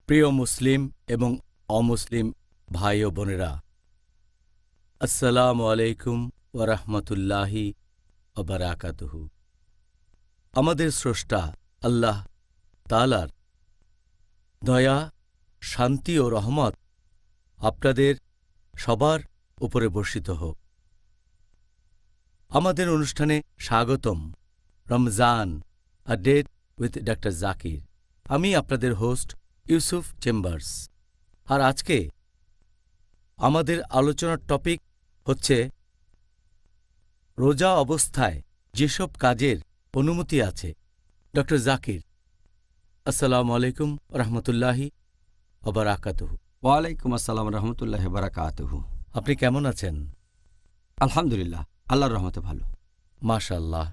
প্রিয় মুসলিম এবং অমুসলিম ভাই ও বোনেরা, আসসালামু আলাইকুম ওয়া রাহমাতুল্লাহি ওয়া বারাকাতুহু। আমাদের স্রষ্টা আল্লাহ তাআলার দয়া, শান্তি ও রহমত আপনাদের সবার উপরে বর্ষিত হোক। আমাদের অনুষ্ঠানে স্বাগতম। Ramzan, a date with doctor Zakir. আমি আপনাদের হোস্ট ইউসুফ চেম্বার্স। আর আজকে আমাদের আলোচনার টপিক হচ্ছে রোজা অবস্থায় যেসব কাজের অনুমতি আছে। ডক্টর জাকির, আসসালামু আলাইকুম রহমতুল্লাহি ওয়া বারাকাতুহু। ওয়ালাইকুম আসসালাম রহমতুল্লাহি ওয়া বারাকাতুহু। আপনি কেমন আছেন? আলহামদুলিল্লাহ, আল্লাহর রহমতে ভালো। মাশাআল্লাহ।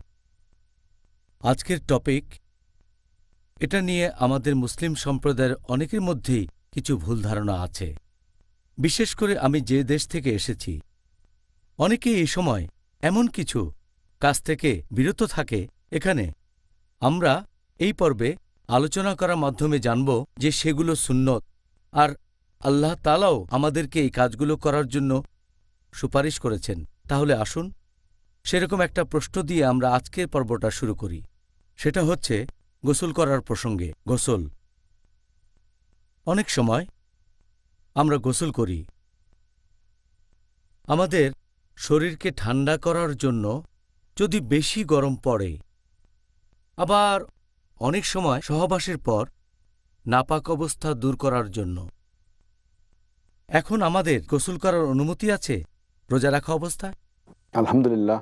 আজকের টপিক, এটা নিয়ে আমাদের মুসলিম সম্প্রদায়ের অনেকের মধ্যেই কিছু ভুল ধারণা আছে। বিশেষ করে আমি যে দেশ থেকে এসেছি, অনেকে এই সময় এমন কিছু কাজ থেকে বিরত থাকে। এখানে আমরা এই পর্বে আলোচনা করার মাধ্যমে জানব যে সেগুলো সুন্নত, আর আল্লাহ তাআলাও আমাদেরকে এই কাজগুলো করার জন্য সুপারিশ করেছেন। তাহলে আসুন সেরকম একটা প্রশ্ন দিয়ে আমরা আজকের পর্বটা শুরু করি। সেটা হচ্ছে গোসল করার প্রসঙ্গে। গোসল, অনেক সময় আমরা গোসল করি আমাদের শরীরকে ঠান্ডা করার জন্য, যদি বেশি গরম পড়ে। আবার অনেক সময় সহবাসের পর নাপাক অবস্থা দূর করার জন্য। এখন আমাদের গোসল করার অনুমতি আছে রোজা রাখা অবস্থায়? আলহামদুলিল্লাহ,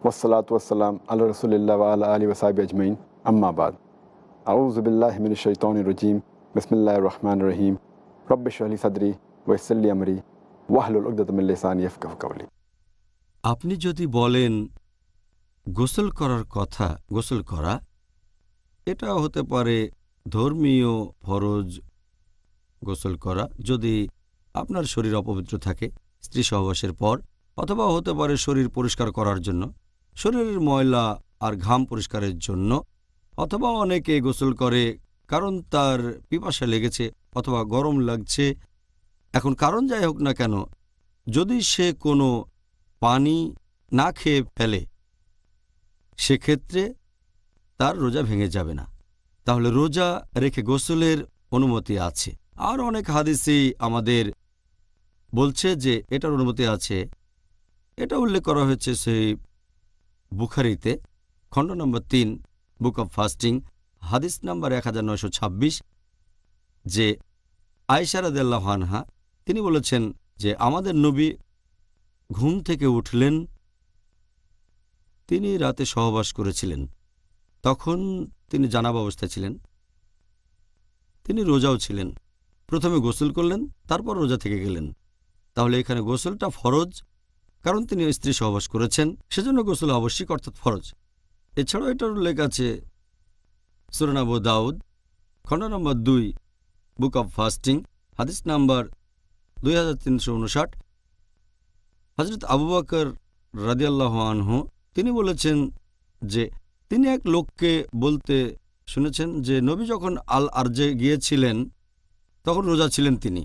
ওয়াসসালাতু ওয়াসসালাম আলা রাসূলিল্লাহ ওয়া আলা আলিহি ওয়া সাহবিহি আজমাইন, আম্মা বাদ। আউযু বিল্লাহি মিনাশ শাইতানির রাজীম। বিসমিল্লাহির রহমানির রহিম। রব্বি ইশরাহ লি সাদরি ওয়া ইয়াসসির লি আমরি ওয়াহলুল উকদাতাম মিন লিসানি ইয়াফকাহু কাওলি। আপনি যদি বলেন গোসল করার কথা, গোসল করা এটা হতে পারে ধর্মীয় ফরজ। গোসল করা যদি আপনার শরীর অপবিত্র থাকে স্ত্রী সহবাসের পর, অথবা হতে পারে শরীর পরিষ্কার করার জন্য, শরীরের ময়লা আর ঘাম পরিষ্কারের জন্য, অথবা অনেকে গোসল করে কারণ তার পিপাসা লেগেছে অথবা গরম লাগছে। এখন কারণ যাই হোক না কেন, যদি সে কোনো পানি না খেয়ে ফেলে সেক্ষেত্রে তার রোজা ভেঙে যাবে না। তাহলে রোজা রেখে গোসলের অনুমতি আছে। আর অনেক হাদিসই আমাদের বলছে যে এটার অনুমতি আছে। এটা উল্লেখ করা হয়েছে সেই বুখারীতে, খণ্ড নম্বর 3, বুক অব ফাস্টিং, হাদিস নাম্বার 1926, যে আয়েশা রাদিয়াল্লাহু আনহা তিনি বলেছেন যে আমাদের নবী ঘুম থেকে উঠলেন, তিনি রাতে সহবাস করেছিলেন, তখন তিনি জানাবা অবস্থায় ছিলেন, তিনি রোজাও ছিলেন। প্রথমে গোসল করলেন, তারপর রোজা থেকে গেলেন। তাহলে এখানে গোসলটা ফরজ, কারণ তিনি স্ত্রী সহবাস করেছেন, সেজন্য গোসল আবশ্যিক অর্থাৎ ফরজ। এছাড়াও এটার উল্লেখ আছে সূরা আবু দাউদ, খণ্ড নম্বর 2, বুক অব ফাস্টিং, হাদিস নাম্বার 2359। হযরত আবু বকর রাদিয়াল্লাহু আনহু তিনি বলেছেন যে তিনি এক লোককে বলতে শুনেছেন যে নবী যখন আল আরজে গিয়েছিলেন তখন রোজা ছিলেন তিনি,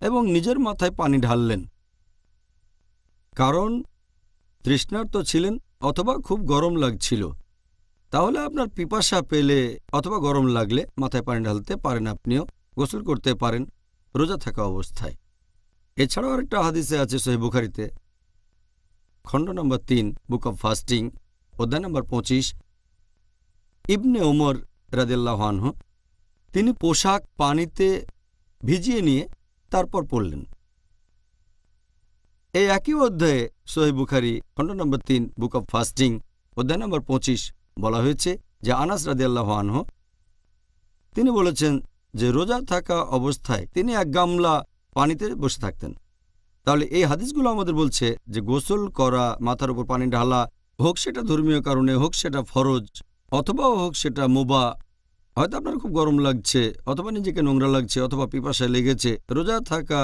এবং নিজের মাথায় পানি ঢাললেন, কারণ তৃষ্ণার্ত ছিলেন অথবা খুব গরম লাগছিল। তাহলে আপনার পিপাসা পেলে অথবা গরম লাগলে মাথায় পানি ঢালতে পারেন, আপনিও গোসল করতে পারেন রোজা থাকা অবস্থায়। এছাড়াও আরেকটা হাদিসে আছে সহিহ বুখারীতে, খণ্ড নম্বর 3, বুক অব ফাস্টিং, অধ্যায় নম্বর 25, ইবনে ওমর রাদিয়াল্লাহু আনহু তিনি পোশাক পানিতে ভিজিয়ে নিয়ে তারপর পড়লেন। এই একই অধ্যায়ে সহিহ বুখারী, খণ্ড নম্বর 3, বুক অব ফাস্টিং, অধ্যায় নম্বর 25 বলা হয়েছে যে আনাস রাদিয়াল্লাহু আনহু তিনি বলেছেন যে রোজা থাকা অবস্থায় তিনি এক গামলা পানিতে বসে থাকতেন। তাহলে এই হাদিসগুলো আমাদের বলছে যে গোসল করা, মাথার উপর পানি ঢালা, হোক সেটা ধর্মীয় কারণে, হোক সেটা ফরজ, অথবা হোক সেটা মুবাহ। হয়তো আপনার খুব গরম লাগছে, অথবা নিজেকে নোংরা লাগছে, অথবা পিপাসায় লেগেছে, রোজা থাকা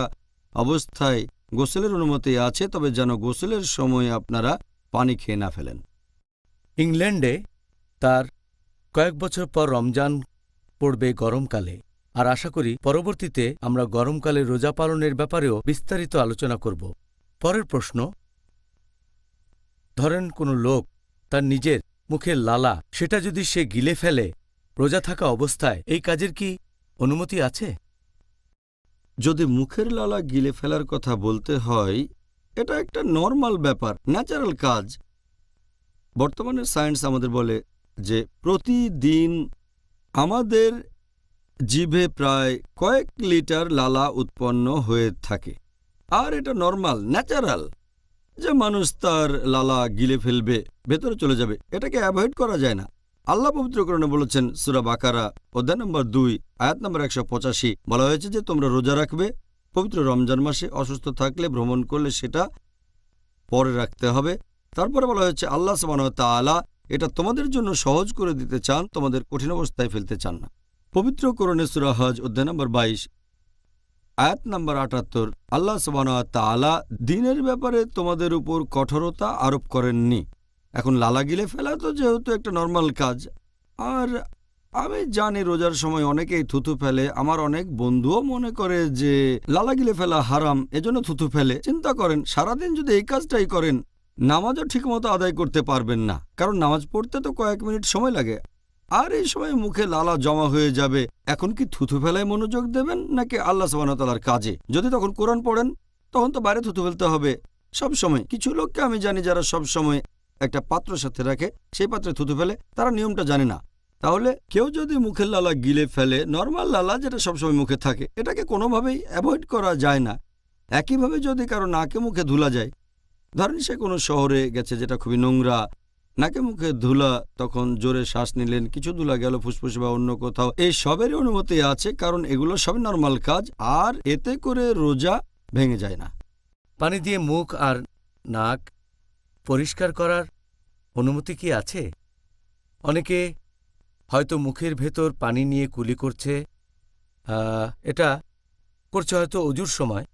অবস্থায় গোসলের অনুমতি আছে, তবে যেন গোসলের সময় আপনারা পানি খেয়ে না ফেলেন। ইংল্যান্ডে তার কয়েক বছর পর রমজান পড়বে গরমকালে। আর আশা করি পরবর্তীতে আমরা গরমকালে রোজা পালনের ব্যাপারেও বিস্তারিত আলোচনা করব। পরের প্রশ্ন, ধরেন কোনো লোক তার নিজের মুখের লালা সেটা যদি সে গিলে ফেলে রোজা থাকা অবস্থায়, এই কাজের কি অনুমতি আছে? যদি মুখের লালা গিলে ফেলার কথা বলতে হয়, এটা একটা নর্মাল ব্যাপার, ন্যাচারাল কাজ। বর্তমানে সায়েন্স আমাদের বলে যে প্রতিদিন আমাদের জিভে প্রায় কয়েক লিটার লালা উৎপন্ন হয়ে থাকে, আর এটা নর্মাল, ন্যাচারাল যে মানুষ তার লালা গিলে ফেলবে, ভেতরে চলে যাবে, এটাকে অ্যাভয়েড করা যায় না। আল্লাহ পবিত্র কোরআনে বলেছেন, সূরা বাকারা অধ্যায় নম্বর 2 আয়াত নম্বর 185, বলা হয়েছে যে তোমরা রোজা রাখবে পবিত্র রমজান মাসে, অসুস্থ থাকলে, ভ্রমণ করলে সেটা পরে রাখতে হবে। তারপরে বলা হয়েছে আল্লাহ সুবহানাহু ওয়া তাআলা এটা তোমাদের জন্য সহজ করে দিতে চান, তোমাদের কঠিন অবস্থায় ফেলতে চান না। পবিত্র কোরআনে সূরা হজ অধ্যায় নম্বর 22 আয়াত নম্বর 78, আল্লাহ সুবহানাহু ওয়া তাআলা দ্বীনের ব্যাপারে তোমাদের উপর কঠোরতা আরোপ করেননি। এখন লালা গিলে ফেলা তো যেহেতু একটা নর্মাল কাজ, আর আমি জানি রোজার সময় অনেকেই থুথু ফেলে। আমার অনেক বন্ধুও মনে করে যে লালা গিলে ফেলা হারাম, এজন্য থুথু ফেলে। চিন্তা করেন, সারাদিন যদি এই কাজটাই করেন, নামাজও ঠিকমতো আদায় করতে পারবেন না, কারণ নামাজ পড়তে তো কয়েক মিনিট সময় লাগে, আর এই সময় মুখে লালা জমা হয়ে যাবে। এখন কি থুথু ফেলায় মনোযোগ দেবেন নাকি আল্লাহ সুবহানাহু ওয়া তাআলার কাজে? যদি তখন কোরআন পড়েন, তখন তো বাইরে থুথু ফেলতে হবে সব সময়। কিছু লোককে আমি জানি যারা সব সময় একটা পাত্র সাথে রাখে, সেই পাত্রে থুথু ফেলে, তারা নিয়মটা জানে না। তাহলে কেউ যদি মুখের লালা গিলে ফেলে, নর্মাল লালা যেটা সবসময় মুখে থাকে, এটাকে কোনোভাবেই অ্যাভয়েড করা যায় না। একইভাবে যদি কারো নাকে মুখে ধুলা যায়, ধরেন সে কোনো শহরে গেছে যেটা খুবই নোংরা, নাকে মুখে ধুলা, তখন জোরে শ্বাস নিলেন, কিছু ধুলা গেল ফুসফুসে বা অন্য কোথাও, এই সবেরই অনুমতি আছে, কারণ এগুলো সবই নর্মাল কাজ, আর এতে করে রোজা ভেঙে যায় না। পানি দিয়ে মুখ আর নাক পরিষ্কার করার অনুমতি কি আছে? অনেকে হয়তো মুখের ভেতর পানি নিয়ে কুলি করছে, এটা করছে হয়তো অজুর সময়,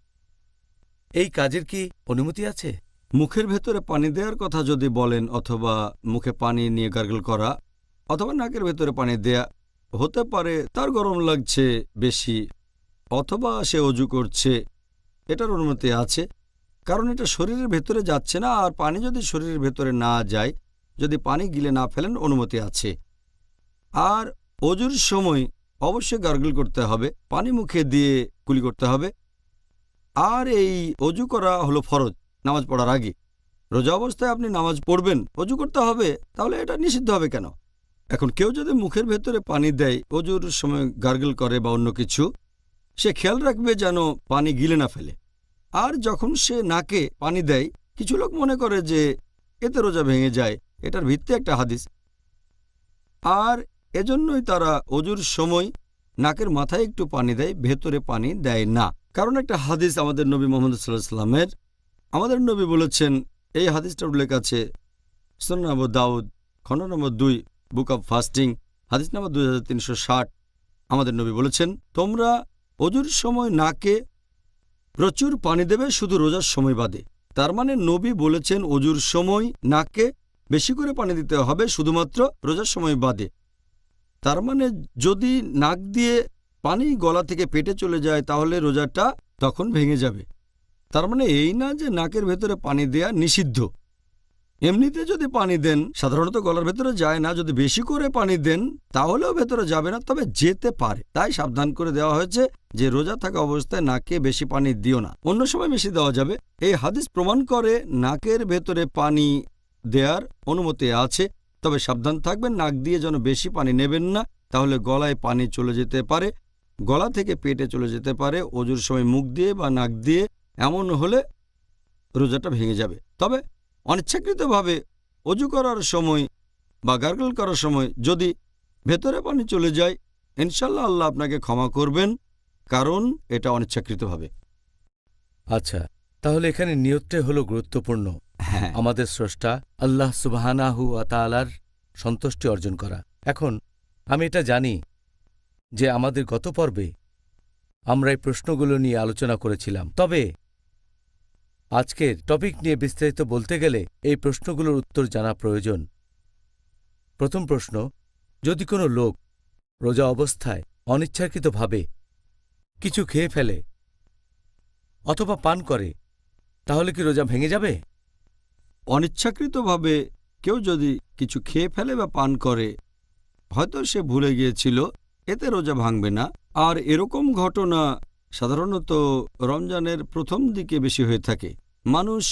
এই কাজের কি অনুমতি আছে? মুখের ভেতরে পানি দেওয়ার কথা যদি বলেন, অথবা মুখে পানি নিয়ে গার্গল করা, অথবা নাকের ভেতরে পানি দেয়া, হতে পারে তার গরম লাগছে বেশি, অথবা সে অজু করছে, এটার অনুমতি আছে, কারণ এটা শরীরের ভেতরে যাচ্ছে না। আর পানি যদি শরীরের ভেতরে না যায়, যদি পানি গিলে না ফেলেন, অনুমতি আছে। আর অজুর সময় অবশ্যই গার্গল করতে হবে, পানি মুখে দিয়ে কুলি করতে হবে। আর এই অজু করা হলো ফরজ নামাজ পড়ার আগে। রোজা অবস্থায় আপনি নামাজ পড়বেন, অজু করতে হবে, তাহলে এটা নিষিদ্ধ হবে কেন? এখন কেউ যদি মুখের ভেতরে পানি দেয়, অজুর সময় গার্গল করে বা অন্য কিছু, সে খেয়াল রাখবে যেন পানি গিলে না ফেলে। আর যখন সে নাকে পানি দেয়, কিছু লোক মনে করে যে এতে রোজা ভেঙে যায়, এটার ভিত্তি একটা হাদিস, আর এজন্যই তারা অজুর সময় নাকের মাথায় একটু পানি দেয়, ভেতরে পানি দেয় না। কারণ একটা হাদিস আমাদের নবী মুহাম্মদ সাল্লাল্লাহু আলাইহি ওয়াসাল্লামের, আমাদের নবী বলেছেন, এই হাদিসটার উল্লেখ আছে সুনান আবু দাউদ খণ্ড নম্বর 2 বুক অব ফাস্টিং হাদিস নম্বর 2360। আমাদের নবী বলেছেন, তোমরা অজুর সময় নাকে প্রচুর পানি দেবে, শুধু রোজার সময় বাদে। তার মানে নবী বলেছেন অজুর সময় নাকে বেশি করে পানি দিতে হবে, শুধুমাত্র রোজার সময় বাদে। তার মানে যদি নাক দিয়ে পানি গলা থেকে পেটে চলে যায়, তাহলে রোজাটা তখন ভেঙে যাবে। তার মানে এই না যে নাকের ভেতরে পানি দেয়া নিষিদ্ধ। এমনিতে যদি পানি দেন, সাধারণত গলার ভেতরে যায় না, যদি বেশি করে পানি দেন তাহলেও ভেতরে যাবে না, তবে যেতে পারে। তাই সাবধান করে দেওয়া হয়েছে যে রোজা থাকা অবস্থায় নাকে বেশি পানি দিও না, অন্য সময় বেশি দেওয়া যাবে। এই হাদিস প্রমাণ করে নাকের ভেতরে পানি দেওয়ার অনুমতি আছে, তবে সাবধান থাকবেন, নাক দিয়ে যেন বেশি পানি নেবেন না, তাহলে গলায় পানি চলে যেতে পারে, গলা থেকে পেটে চলে যেতে পারে, অজুর সময় মুখ দিয়ে বা নাক দিয়ে, এমন হলে রোজাটা ভেঙে যাবে। তবে অনিচ্ছাকৃতভাবে অজু করার সময় বা গার্গল করার সময় যদি ভেতরে পানি চলে যায়, ইনশাল্লাহ আল্লাহ আপনাকে ক্ষমা করবেন, কারণ এটা অনিচ্ছাকৃতভাবে। আচ্ছা, তাহলে এখানে নিয়তটাই হলো গুরুত্বপূর্ণ। হ্যাঁ, আমাদের স্রষ্টা আল্লাহ সুবহানাহু ওয়া তাআলার সন্তুষ্টি অর্জন করা। এখন আমি এটা জানি যে আমাদের গত পর্বে আমরা এই প্রশ্নগুলো নিয়ে আলোচনা করেছিলাম, তবে আজকের টপিক নিয়ে বিস্তারিত বলতে গেলে এই প্রশ্নগুলোর উত্তর জানা প্রয়োজন। প্রথম প্রশ্ন, যদি কোনো লোক রোজা অবস্থায় অনিচ্ছাকৃতভাবে কিছু খেয়ে ফেলে অথবা পান করে, তাহলে কি রোজা ভেঙে যাবে? অনিচ্ছাকৃতভাবে কেউ যদি কিছু খেয়ে ফেলে বা পান করে, হয়তো সে ভুলে গিয়েছিল, এতে রোজা ভাঙবে না। আর এরকম ঘটনা সাধারণত রমজানের প্রথম দিকে বেশি হয়ে থাকে। মানুষ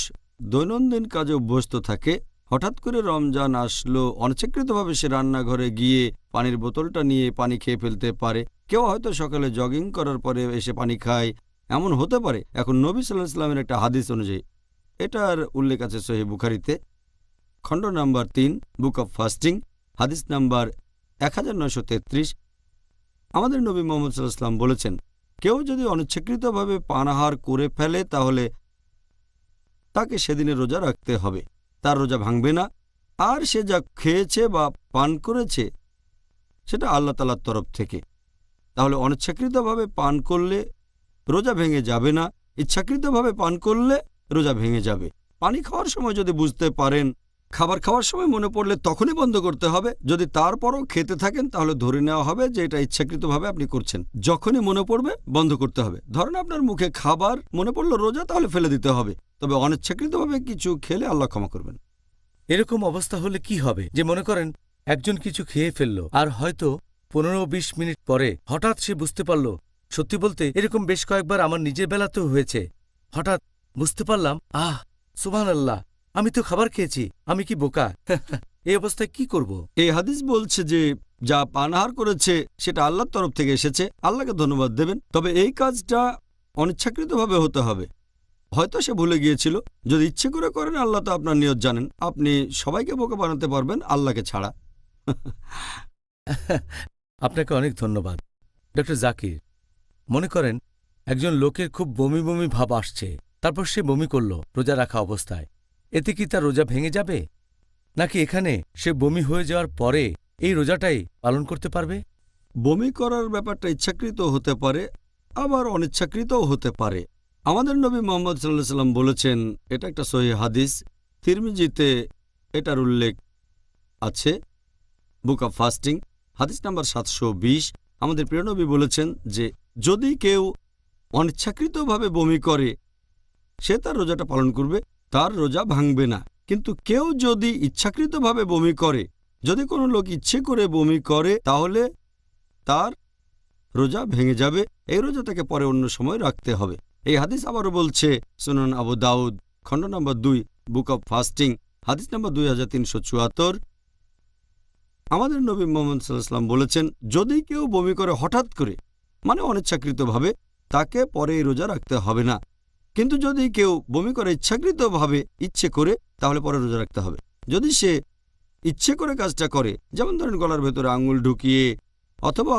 দৈনন্দিন কাজে অভ্যস্ত থাকে, হঠাৎ করে রমজান আসলো, অনিচ্ছাকৃতভাবে সে রান্নাঘরে গিয়ে পানির বোতলটা নিয়ে পানি খেয়ে ফেলতে পারে। কেউ হয়তো সকালে জগিং করার পরে এসে পানি খায়, এমন হতে পারে। এখন নবী সাল্লাল্লাহু আলাইহি ওয়াসাল্লামের একটা হাদিস অনুযায়ী, এটার উল্লেখ আছে সহিহ বুখারীতে, খণ্ড নাম্বার 3, বুক অব ফাস্টিং, হাদিস নাম্বার 1933। আমাদের নবী মুহাম্মদ সাল্লাল্লাহু আলাইহি ওয়াসাল্লাম বলেছেন, কেউ যদি অনিচ্ছাকৃতভাবে পানাহার করে ফেলে তাহলে তাকে সেদিনে রোজা রাখতে হবে, তার রোজা ভাঙবে না। আর সে যা খেয়েছে বা পান করেছে সেটা আল্লাহ তাআলার তরফ থেকে। তাহলে অনিচ্ছাকৃতভাবে পান করলে রোজা ভেঙে যাবে না, ইচ্ছাকৃতভাবে পান করলে রোজা ভেঙে যাবে। পানি খাওয়ার সময় যদি বুঝতে পারেন, খাবার খাওয়ার সময় মনে পড়লে তখনই বন্ধ করতে হবে। যদি তারপরও খেতে থাকেন তাহলে ধরে নেওয়া হবে যে এটা ইচ্ছাকৃতভাবে আপনি করছেন। যখনই মনে পড়বে বন্ধ করতে হবে। ধরেন আপনার মুখে খাবার মনে পড়লো রোজা, তাহলে ফেলে দিতে হবে। তবে অনিচ্ছাকৃতভাবে কিছু খেলে আল্লাহ ক্ষমা করবেন। এরকম অবস্থা হলে কি হবে? যে মনে করেন একজন কিছু খেয়ে ফেলল, আর হয়তো 15-20 মিনিট পরে হঠাৎ সে বুঝতে পারল। সত্যি বলতে এরকম বেশ কয়েকবার আমার নিজের বেলাতেও হয়েছে। হঠাৎ বুঝতে পারলাম, সুবহানাল্লাহ, আমি তো খাবার খেয়েছি, আমি কি বোকা? এই অবস্থায় কি করব? এই হাদিস বলছে যে যা পানাহার করেছে সেটা আল্লাহর তরফ থেকে এসেছে, আল্লাহকে ধন্যবাদ দেবেন। তবে এই কাজটা অনিচ্ছাকৃতভাবে হতে হবে। হয়তো সে ভুলে গিয়েছিল। যদি ইচ্ছে করে করেন, আল্লাহ তো আপনার নিয়ত জানেন। আপনি সবাইকে বোকা বানাতে পারবেন, আল্লাহকে ছাড়া। আপনাকে অনেক ধন্যবাদ ডক্টর জাকির। মনে করেন একজন লোকের খুব বমি বমি ভাব আসছে, তারপর সে বমি করল রোজা রাখা অবস্থায়। এতে কি তার রোজা ভেঙে যাবে, নাকি এখানে সে বমি হয়ে যাওয়ার পরে এই রোজাটাই পালন করতে পারবে? বমি করার ব্যাপারটা ইচ্ছাকৃত হতে পারে, আবার অনিচ্ছাকৃতও হতে পারে। আমাদের নবী মুহাম্মদ সাল্লাল্লাহু আলাইহি ওয়াসাল্লাম বলেছেন, এটা একটা সহিহ হাদিস, তিরমিজিতে এটার উল্লেখ আছে, বুক অব ফাস্টিং, হাদিস নাম্বার 720। আমাদের প্রিয় নবী বলেছেন যে যদি কেউ অনিচ্ছাকৃতভাবে বমি করে সে তার রোজাটা পালন করবে, তার রোজা ভাঙবে না। কিন্তু কেউ যদি ইচ্ছাকৃতভাবে বমি করে, যদি কোনো লোক ইচ্ছে করে বমি করে, তাহলে তার রোজা ভেঙে যাবে। এই রোজা তাকে পরে অন্য সময় রাখতে হবে। এই হাদিস আবারও বলছে সুনান আবু দাউদ, খণ্ড নম্বর 2, বুক অব ফাস্টিং, হাদিস নম্বর 2374। আমাদের নবী মুহাম্মদ সাল্লাল্লাহু আলাইহি ওয়াসাল্লাম বলেছেন, যদি কেউ বমি করে হঠাৎ করে, মানে অনিচ্ছাকৃতভাবে, তাকে পরে এই রোজা রাখতে হবে না। কিন্তু যদি কেউ বমি করে ইচ্ছাকৃতভাবে, ইচ্ছে করে, তাহলে পরে রোজা রাখতে হবে। যদি সে ইচ্ছে করে কাজটা করে, যেমন ধরেন গলার ভেতরে আঙুল ঢুকিয়ে, অথবা